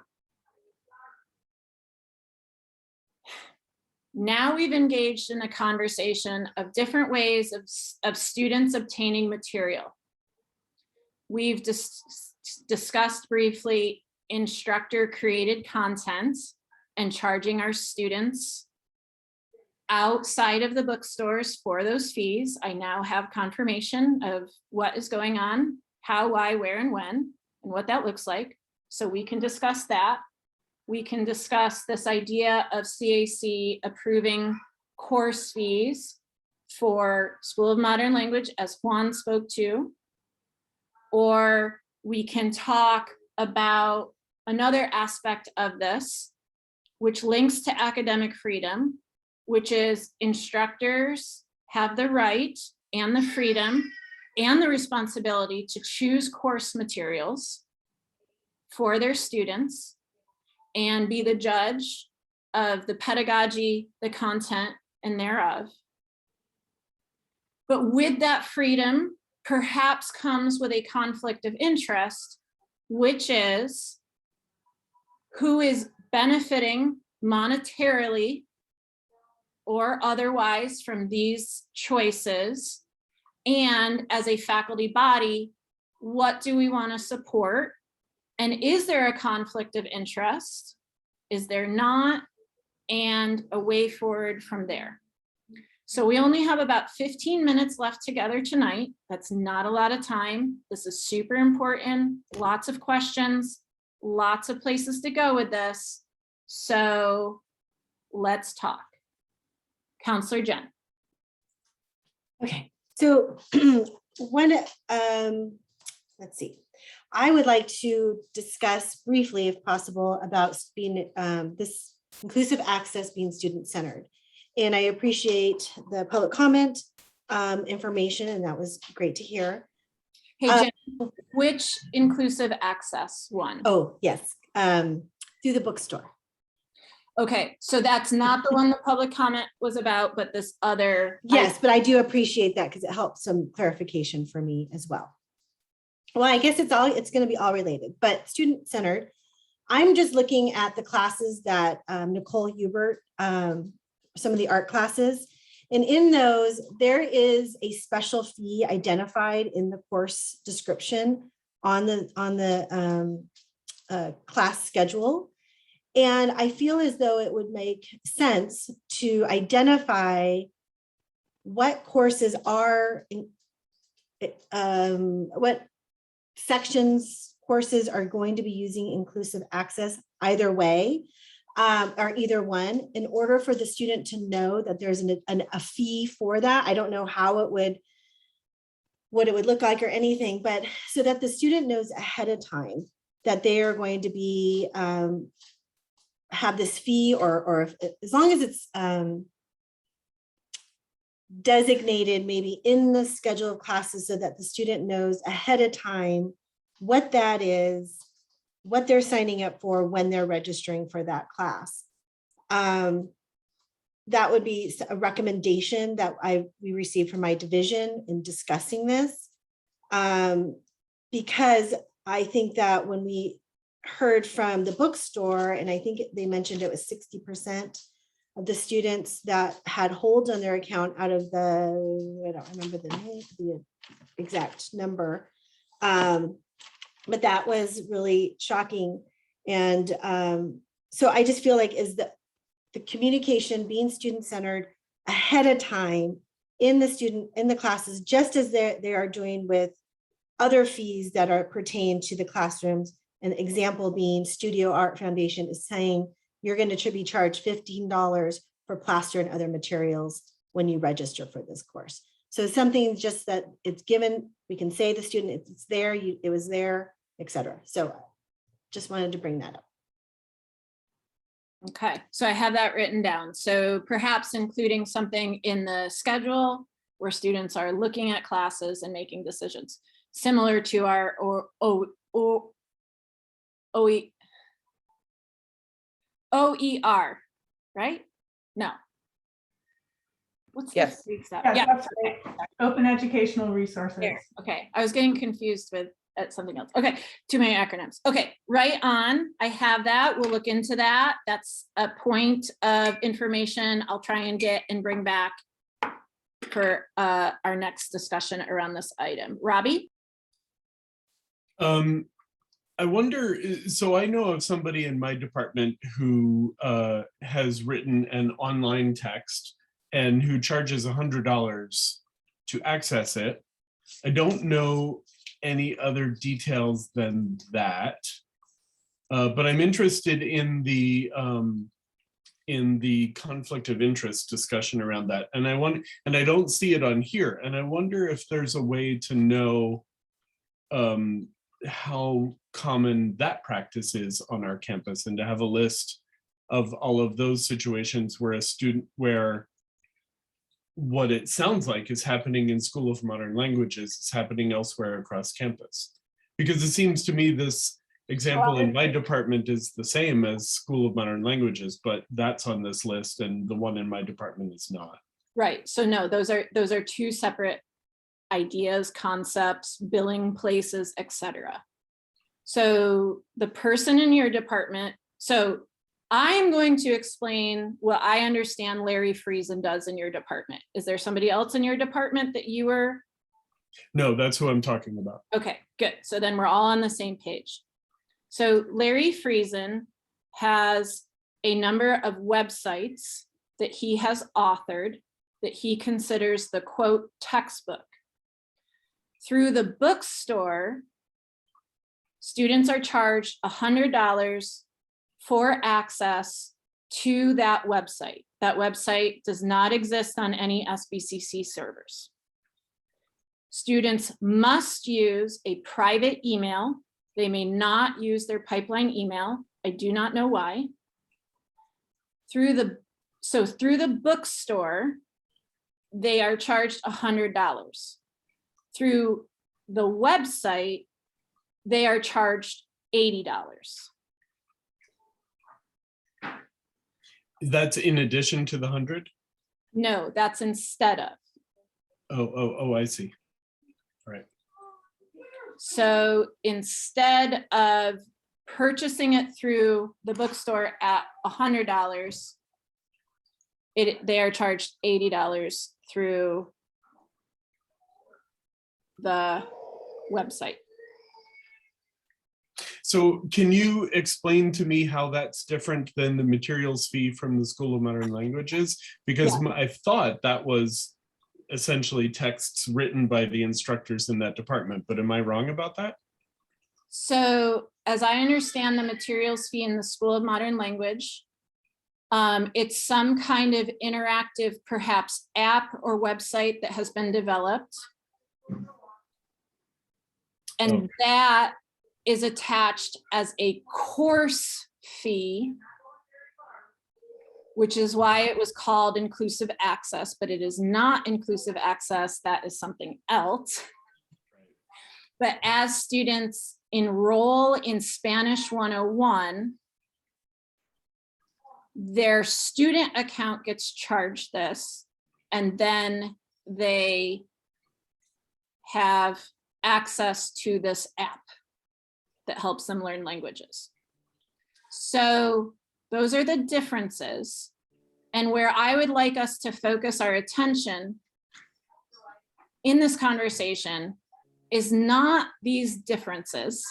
now we've engaged in a conversation of different ways of students obtaining material. We've discussed briefly instructor created content and charging our students outside of the bookstores for those fees. I now have confirmation of what is going on, how, why, where, and when, and what that looks like. So we can discuss that. We can discuss this idea of CAC approving course fees for School of Modern Language, as Juan spoke to. Or we can talk about another aspect of this, which links to academic freedom, which is instructors have the right and the freedom and the responsibility to choose course materials for their students and be the judge of the pedagogy, the content, and thereof. But with that freedom, perhaps comes with a conflict of interest, which is who is benefiting monetarily or otherwise from these choices. And as a faculty body, what do we want to support? And is there a conflict of interest? Is there not? And a way forward from there. So we only have about 15 minutes left together tonight. That's not a lot of time. This is super important. Lots of questions, lots of places to go with this. So let's talk. Counselor Jen. Okay, so let's see. I would like to discuss briefly, if possible, about being this inclusive access being student-centered. And I appreciate the public comment information, and that was great to hear. Hey, Jen, which inclusive access one? Oh, yes, through the bookstore. Okay, so that's not the one the public comment was about, but this other. Yes, but I do appreciate that because it helps some clarification for me as well. Well, I guess it's going to be all related, but student-centered. I'm just looking at the classes that Nicole Hubert, some of the art classes, and in those, there is a special fee identified in the course description on the class schedule. And I feel as though it would make sense to identify what courses are, what sections courses are going to be using inclusive access either way, or either one, in order for the student to know that there's a fee for that. I don't know how what it would look like or anything, but so that the student knows ahead of time that they are going to be have this fee, or if, as long as it's designated maybe in the schedule of classes, so that the student knows ahead of time what that is, what they're signing up for when they're registering for that class. That would be a recommendation that we received from my division in discussing this, because I think that when we heard from the bookstore, and I think they mentioned it was 60% of the students that had holds on their account out of the, I don't remember the exact number, but that was really shocking. And so I just feel like is the communication being student-centered ahead of time in the classes, just as they are doing with other fees that are pertain to the classrooms. An example being Studio Art Foundation is saying you're going to be charged $15 for plaster and other materials when you register for this course. So something just that it's given, we can say the student, it's there, it was there, etc. So just wanted to bring that up. Okay, so I have that written down. So perhaps including something in the schedule where students are looking at classes and making decisions, similar to our OER, right? No. What's Yes. the stuff? Yes, Yeah. that's right. Open educational resources. There. Okay, I was getting confused with something else. Okay, too many acronyms. Okay, right on. I have that. We'll look into that. That's a point of information I'll try and get and bring back for our next discussion around this item. Robbie? I wonder, so I know of somebody in my department who has written an online text and who charges $100 to access it. I don't know any other details than that, but I'm interested in the conflict of interest discussion around that. And I don't see it on here. And I wonder if there's a way to know how common that practice is on our campus, and to have a list of all of those situations where what it sounds like is happening in School of Modern Languages is happening elsewhere across campus. Because it seems to me this example in my department is the same as School of Modern Languages, but that's on this list and the one in my department is not. Right, so no, those are two separate ideas, concepts, billing places, etc. So the person in your department, so I'm going to explain what I understand Larry Friesen does in your department. Is there somebody else in your department that you were? No, that's who I'm talking about. Okay, good. So then we're all on the same page. So Larry Friesen has a number of websites that he has authored that he considers the quote textbook. Through the bookstore, students are charged $100 for access to that website. That website does not exist on any SBCC servers. Students must use a private email. They may not use their pipeline email. I do not know why. Through the bookstore, they are charged $100. Through the website, they are charged $80. That's in addition to the 100? No, that's instead of. Oh, I see. All right. So instead of purchasing it through the bookstore at $100, they are charged $80 through the website. So can you explain to me how that's different than the materials fee from the School of Modern Languages? Because I thought that was essentially texts written by the instructors in that department, but am I wrong about that? So as I understand the materials fee in the School of Modern Language, it's some kind of interactive, perhaps app or website that has been developed. And that is attached as a course fee, which is why it was called inclusive access, but it is not inclusive access. That is something else. But as students enroll in Spanish 101, their student account gets charged this, and then they have access to this app that helps them learn languages. So those are the differences. And where I would like us to focus our attention in this conversation is not these differences,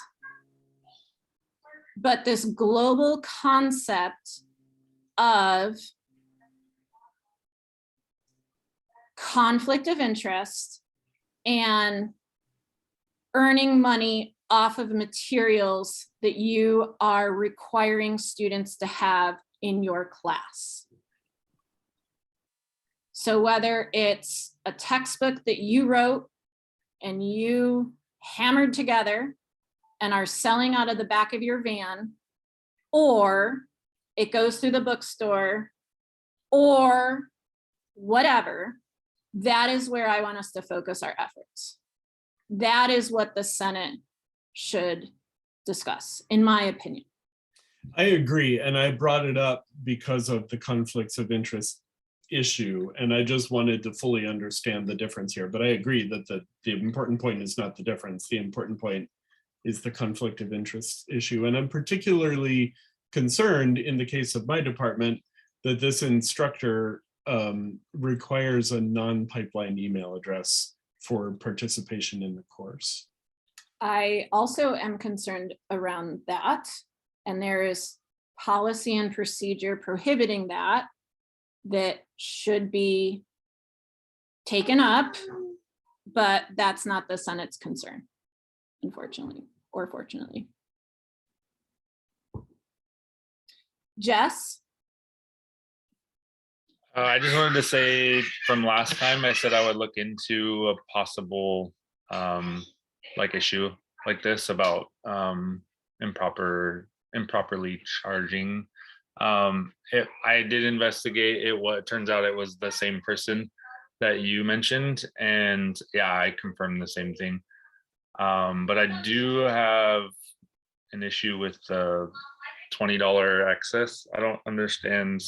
but this global concept of conflict of interest and earning money off of materials that you are requiring students to have in your class. So whether it's a textbook that you wrote and you hammered together and are selling out of the back of your van, or it goes through the bookstore, or whatever, that is where I want us to focus our efforts. That is what the Senate should discuss, in my opinion. I agree, and I brought it up because of the conflicts of interest issue, and I just wanted to fully understand the difference here. But I agree that the important point is not the difference. The important point is the conflict of interest issue. And I'm particularly concerned in the case of my department that this instructor requires a non-pipeline email address for participation in the course. I also am concerned around that, and there is policy and procedure prohibiting that should be taken up, but that's not the Senate's concern, unfortunately, or fortunately. Jess? I just wanted to say from last time, I said I would look into a possible like issue like this about improperly charging. I did investigate it. What turns out it was the same person that you mentioned, and yeah, I confirmed the same thing. But I do have an issue with the $20 excess. I don't understand.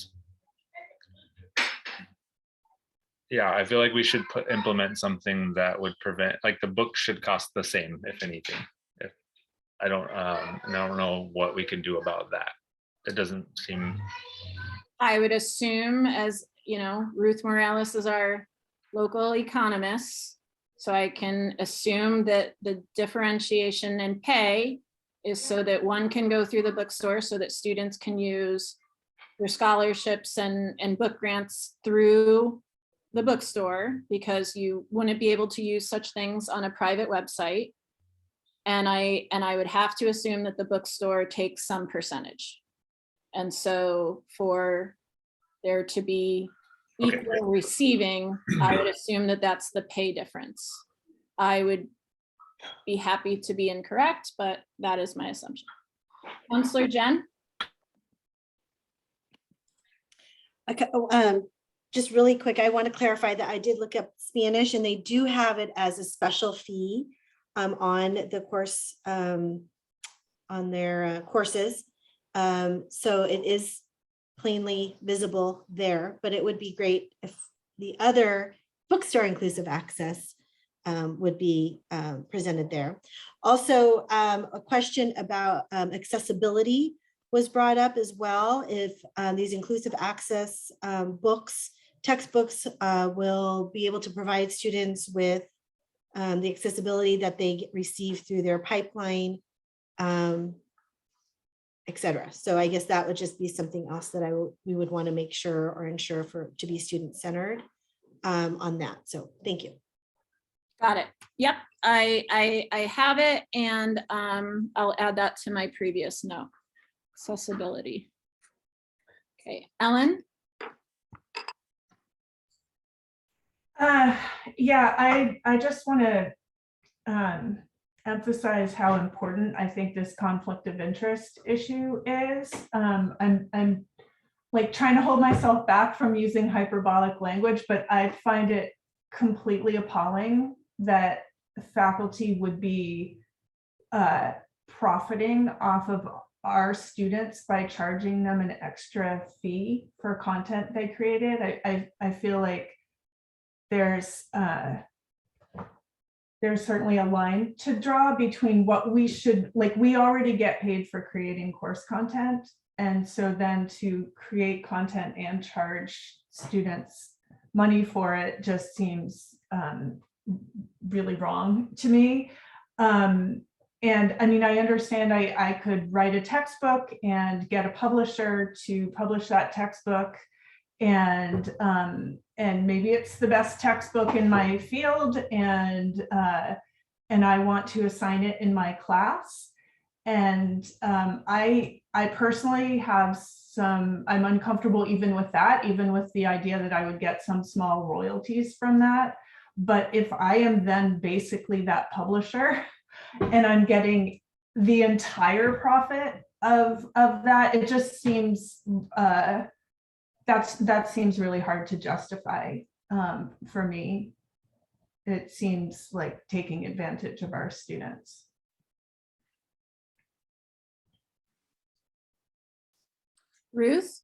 Yeah, I feel like we should implement something that would prevent, like the book should cost the same, if anything. If I don't know what we can do about that. It doesn't seem. I would assume, as you know, Ruth Morales is our local economist, so I can assume that the differentiation in pay is so that one can go through the bookstore so that students can use their scholarships and book grants through the bookstore, because you wouldn't be able to use such things on a private website. And I would have to assume that the bookstore takes some percentage. And so for there to be equal receiving, I would assume that that's the pay difference. I would be happy to be incorrect, but that is my assumption. Counselor Jen? Okay, just really quick, I want to clarify that I did look up Spanish and they do have it as a special fee on the course, on their courses. So it is plainly visible there, but it would be great if the other bookstore inclusive access would be presented there. Also, a question about accessibility was brought up as well. If these inclusive access books, textbooks will be able to provide students with the accessibility that they receive through their pipeline, et cetera. So I guess that would just be something else that we would want to make sure or ensure to be student-centered on that. So thank you. Got it. Yep, I have it, and I'll add that to my previous note. Accessibility. Okay, Ellen? Yeah, I just want to emphasize how important I think this conflict of interest issue is. I'm like trying to hold myself back from using hyperbolic language, but I find it completely appalling that faculty would be profiting off of our students by charging them an extra fee for content they created. I feel like there's certainly a line to draw between what we should, like, we already get paid for creating course content, and so then to create content and charge students money for it just seems really wrong to me. And I mean, I understand I could write a textbook and get a publisher to publish that textbook, and maybe it's the best textbook in my field, and I want to assign it in my class. And I personally have I'm uncomfortable even with that, even with the idea that I would get some small royalties from that. But if I am then basically that publisher and I'm getting the entire profit of that, it just seems that seems really hard to justify for me. It seems like taking advantage of our students. Ruth?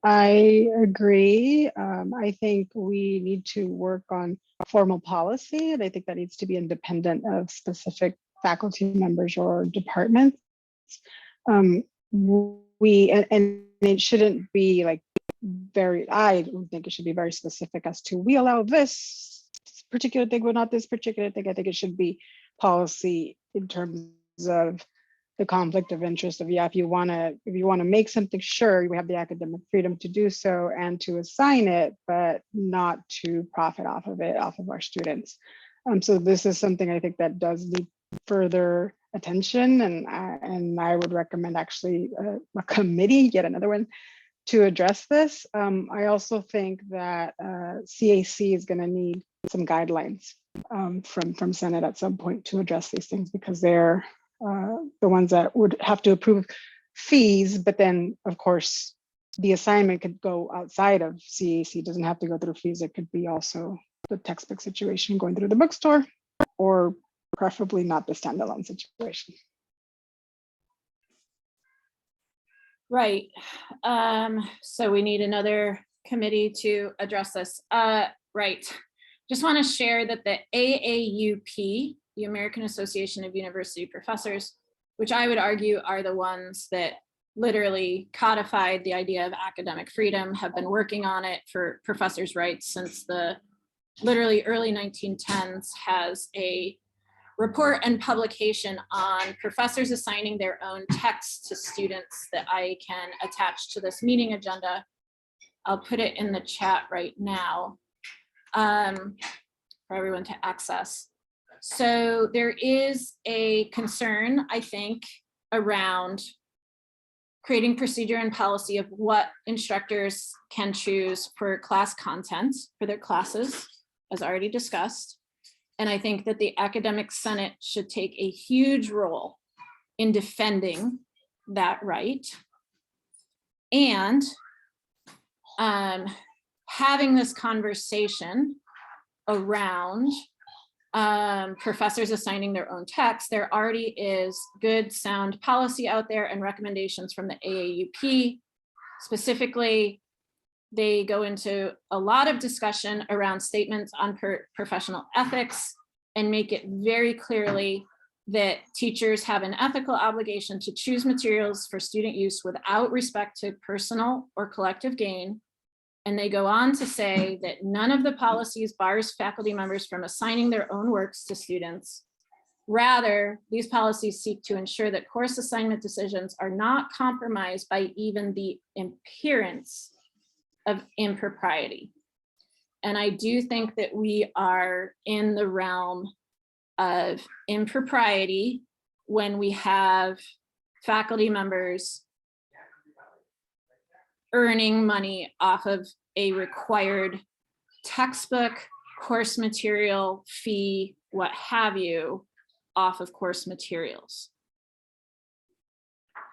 I agree. I think we need to work on formal policy, and I think that needs to be independent of specific faculty members or departments. And it shouldn't be like I don't think it should be very specific as to we allow this particular thing, but not this particular thing. I think it should be policy in terms of the conflict of interest of, yeah, if you want to make something, sure, we have the academic freedom to do so and to assign it, but not to profit off of it, off of our students. So this is something I think that does need further attention, and I would recommend actually a committee, yet another one, to address this. I also think that CAC is going to need some guidelines from Senate at some point to address these things, because they're the ones that would have to approve fees, but then of course the assignment could go outside of CAC. It doesn't have to go through fees. It could be also the textbook situation going through the bookstore, or preferably not the standalone situation. Right. So we need another committee to address this. Right. Just want to share that the AAUP, the American Association of University Professors, which I would argue are the ones that literally codified the idea of academic freedom, have been working on it for professors' rights since the literally early 1910s, has a report and publication on professors assigning their own texts to students that I can attach to this meeting agenda. I'll put it in the chat right now for everyone to access. So there is a concern, I think, around creating procedure and policy of what instructors can choose for class content for their classes, as already discussed. And I think that the Academic Senate should take a huge role in defending that right. And having this conversation around professors assigning their own text. There already is good sound policy out there and recommendations from the AAUP. Specifically, they go into a lot of discussion around statements on professional ethics and make it very clearly that teachers have an ethical obligation to choose materials for student use without respect to personal or collective gain. And they go on to say that none of the policies bars faculty members from assigning their own works to students. Rather, these policies seek to ensure that course assignment decisions are not compromised by even the appearance of impropriety. And I do think that we are in the realm of impropriety when we have faculty members earning money off of a required textbook, course material, fee, what have you, off of course materials.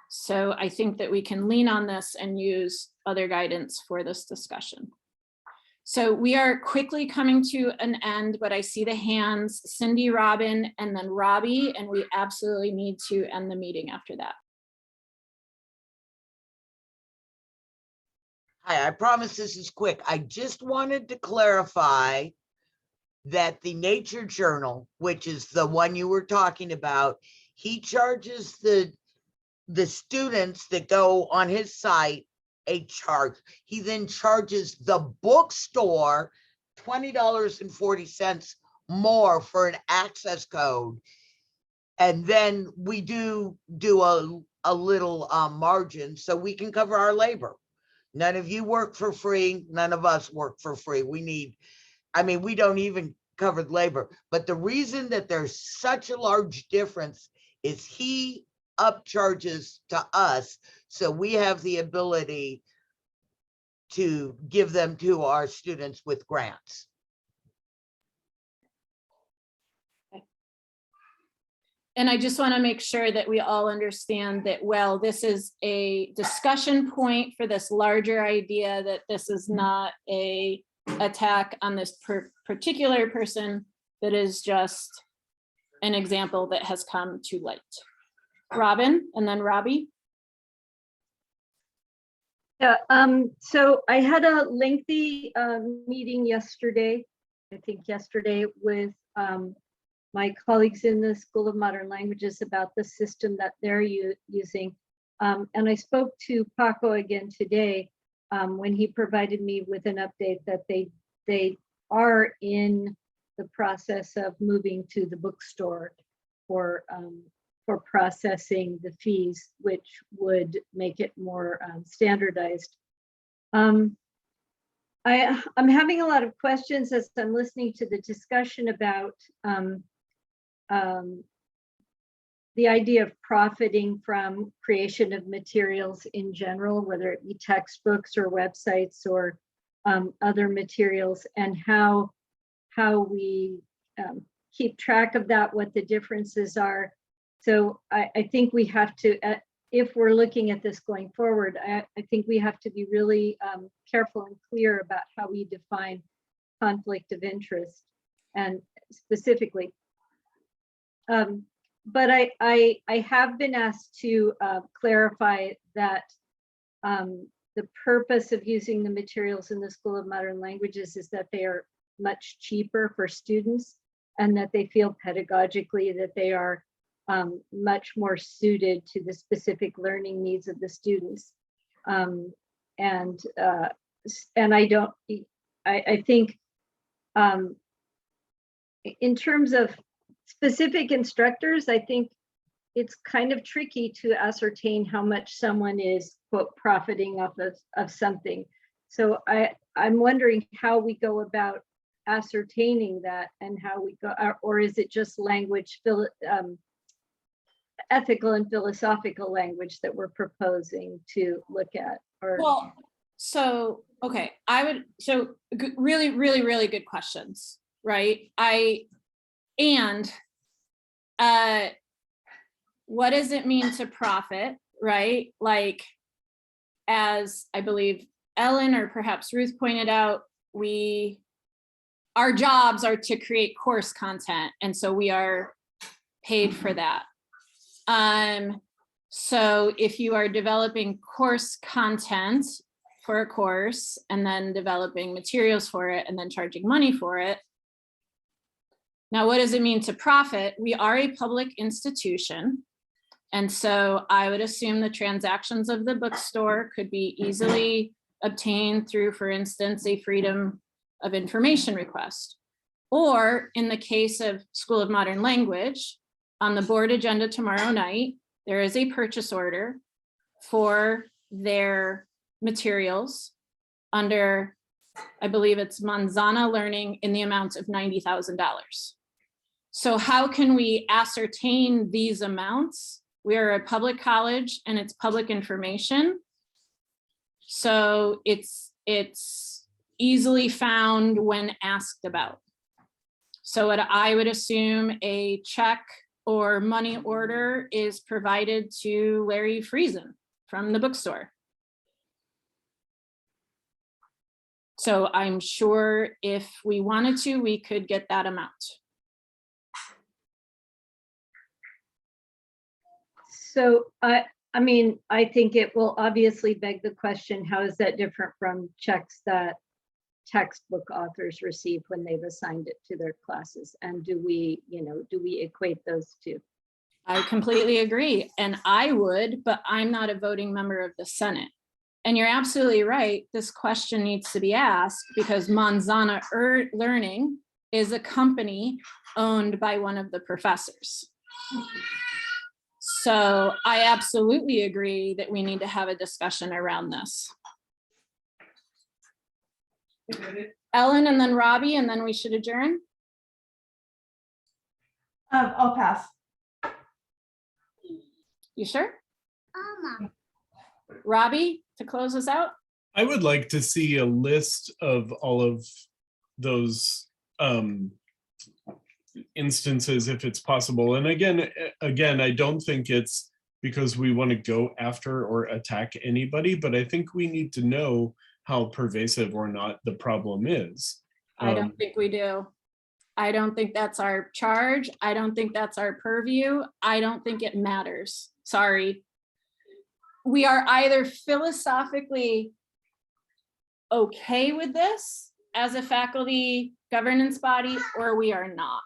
So I think that we can lean on this and use other guidance for this discussion. So we are quickly coming to an end, but I see the hands, Cindy, Robin, and then Robbie, and we absolutely need to end the meeting after that. Hi, I promise this is quick. I just wanted to clarify that the Nature Journal, which is the one you were talking about, he charges the students that go on his site a charge. He then charges the bookstore $20.40 more for an access code. And then we do a little margin so we can cover our labor. None of you work for free. None of us work for free. We don't even cover the labor. But the reason that there's such a large difference is he upcharges to us. So we have the ability to give them to our students with grants. And I just want to make sure that we all understand that, well, this is a discussion point for this larger idea that this is not a attack on this particular person, that is just an example that has come to light. Robin, and then Robbie. Yeah, so I had a lengthy meeting yesterday, I think yesterday, with my colleagues in the School of Modern Languages about the system that they're using. And I spoke to Paco again today when he provided me with an update that they are in the process of moving to the bookstore for processing the fees, which would make it more standardized. I'm having a lot of questions as I'm listening to the discussion about the idea of profiting from creation of materials in general, whether it be textbooks or websites or other materials, and how we keep track of that, what the differences are. So I think we have to, if we're looking at this going forward, I think we have to be really careful and clear about how we define conflict of interest and specifically. But I have been asked to clarify that the purpose of using the materials in the School of Modern Languages is that they are much cheaper for students, and that they feel pedagogically that they are much more suited to the specific learning needs of the students. And I think in terms of specific instructors, I think it's kind of tricky to ascertain how much someone is, quote, profiting off of something. So I'm wondering how we go about ascertaining that, and how we go, or is it just language ethical and philosophical language that we're proposing to look at. Or Well, so, okay, really, really, really good questions, right? What does it mean to profit, right? Like, as I believe Ellen or perhaps Ruth pointed out, our jobs are to create course content, and so we are paid for that. So if you are developing course content for a course and then developing materials for it and then charging money for it, now what does it mean to profit? We are a public institution. And so I would assume the transactions of the bookstore could be easily obtained through, for instance, a freedom of information request. Or in the case of School of Modern Language, on the board agenda tomorrow night, there is a purchase order for their materials under, I believe it's Manzana Learning, in the amount of $90,000. So how can we ascertain these amounts? We are a public college and it's public information. So it's easily found when asked about. So what I would assume a check or money order is provided to Larry Friesen from the bookstore. So I'm sure if we wanted to, we could get that amount. so I mean, I think it will obviously beg the question, how is that different from checks that textbook authors receive when they've assigned it to their classes? And do we equate those two? I completely agree. And I would, but I'm not a voting member of the Senate. And you're absolutely right. This question needs to be asked because Manzana Learning is a company owned by one of the professors. So I absolutely agree that we need to have a discussion around this. Ellen and then Robbie, and then we should adjourn. I'll pass. You sure? Robbie, to close us out? I would like to see a list of all of those instances if it's possible. And again, I don't think it's because we want to go after or attack anybody, but I think we need to know how pervasive or not the problem is. I don't think we do. I don't think that's our charge. I don't think that's our purview. I don't think it matters. Sorry. We are either philosophically okay with this as a faculty governance body, or we are not.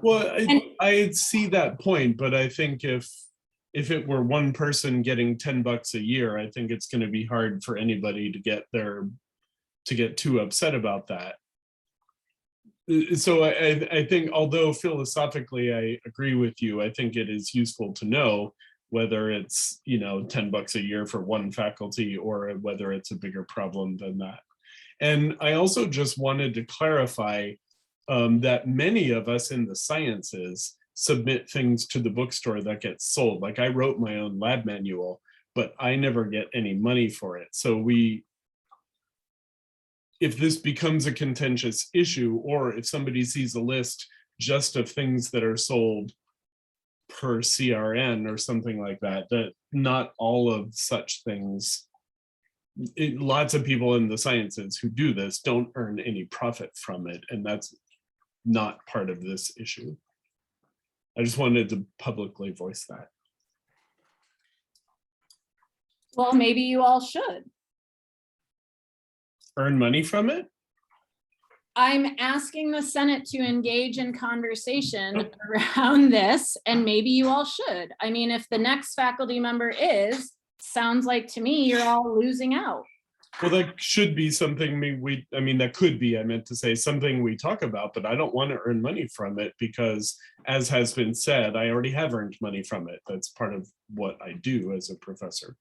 Well, I see that point, but I think if it were one person getting $10 a year, I think it's going to be hard for anybody to get too upset about that. So I think, although philosophically I agree with you, I think it is useful to know whether it's, $10 a year for one faculty or whether it's a bigger problem than that. And I also just wanted to clarify that many of us in the sciences submit things to the bookstore that get sold. Like I wrote my own lab manual, but I never get any money for it. So if this becomes a contentious issue, or if somebody sees a list just of things that are sold per CRN or something like that, that not all of such things, lots of people in the sciences who do this don't earn any profit from it. And that's not part of this issue. I just wanted to publicly voice that. Well, maybe you all should. Earn money from it? I'm asking the Senate to engage in conversation around this, and maybe you all should. I mean, if the next faculty member sounds like to me you're all losing out. Well, that should be something that could be, I meant to say, something we talk about, but I don't want to earn money from it because, as has been said, I already have earned money from it. That's part of what I do as a professor.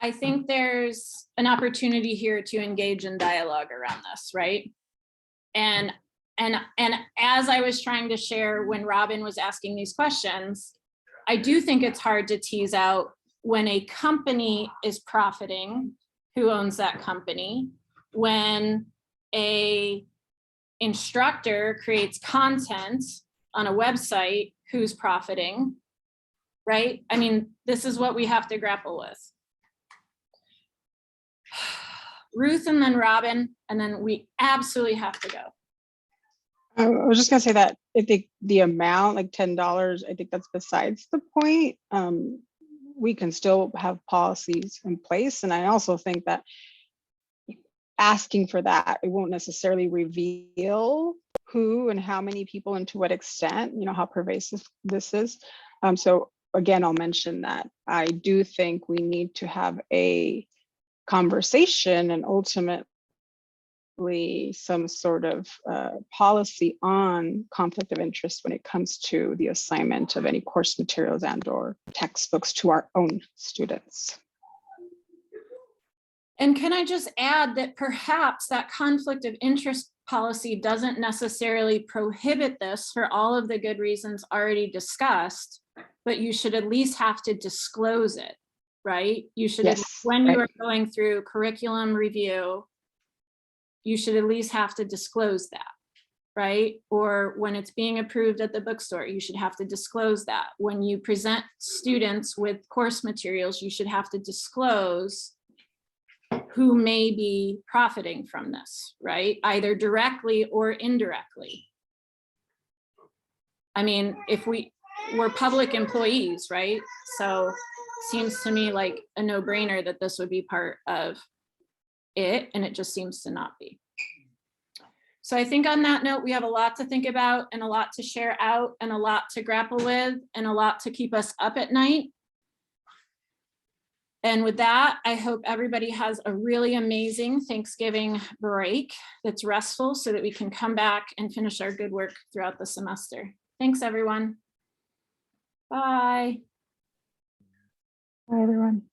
I think there's an opportunity here to engage in dialogue around this, right? And and as I was trying to share when Robin was asking these questions, I do think it's hard to tease out when a company is profiting, who owns that company, when a instructor creates content on a website, who's profiting, right? I mean, this is what we have to grapple with. Ruth and then Robin, and then we absolutely have to go. I was just gonna say that I think the amount, like $10, I think that's besides the point. We can still have policies in place. And I also think that asking for that, it won't necessarily reveal who and how many people and to what extent, you know, how pervasive this is. So again, I'll mention that I do think we need to have a conversation and ultimately some sort of policy on conflict of interest when it comes to the assignment of any course materials and or textbooks to our own students. And can I just add that perhaps that conflict of interest policy doesn't necessarily prohibit this for all of the good reasons already discussed, but you should at least have to disclose it, right? You should, Yes, when you right. are going through curriculum review, you should at least have to disclose that, right? Or when it's being approved at the bookstore, you should have to disclose that. When you present students with course materials, you should have to disclose who may be profiting from this, right? Either directly or indirectly. I mean, if we're public employees, right? So seems to me like a no-brainer that this would be part of it, and it just seems to not be. So I think on that note, we have a lot to think about and a lot to share out and a lot to grapple with and a lot to keep us up at night. And with that, I hope everybody has a really amazing Thanksgiving break that's restful so that we can come back and finish our good work throughout the semester. Thanks, everyone. Bye. Bye, everyone.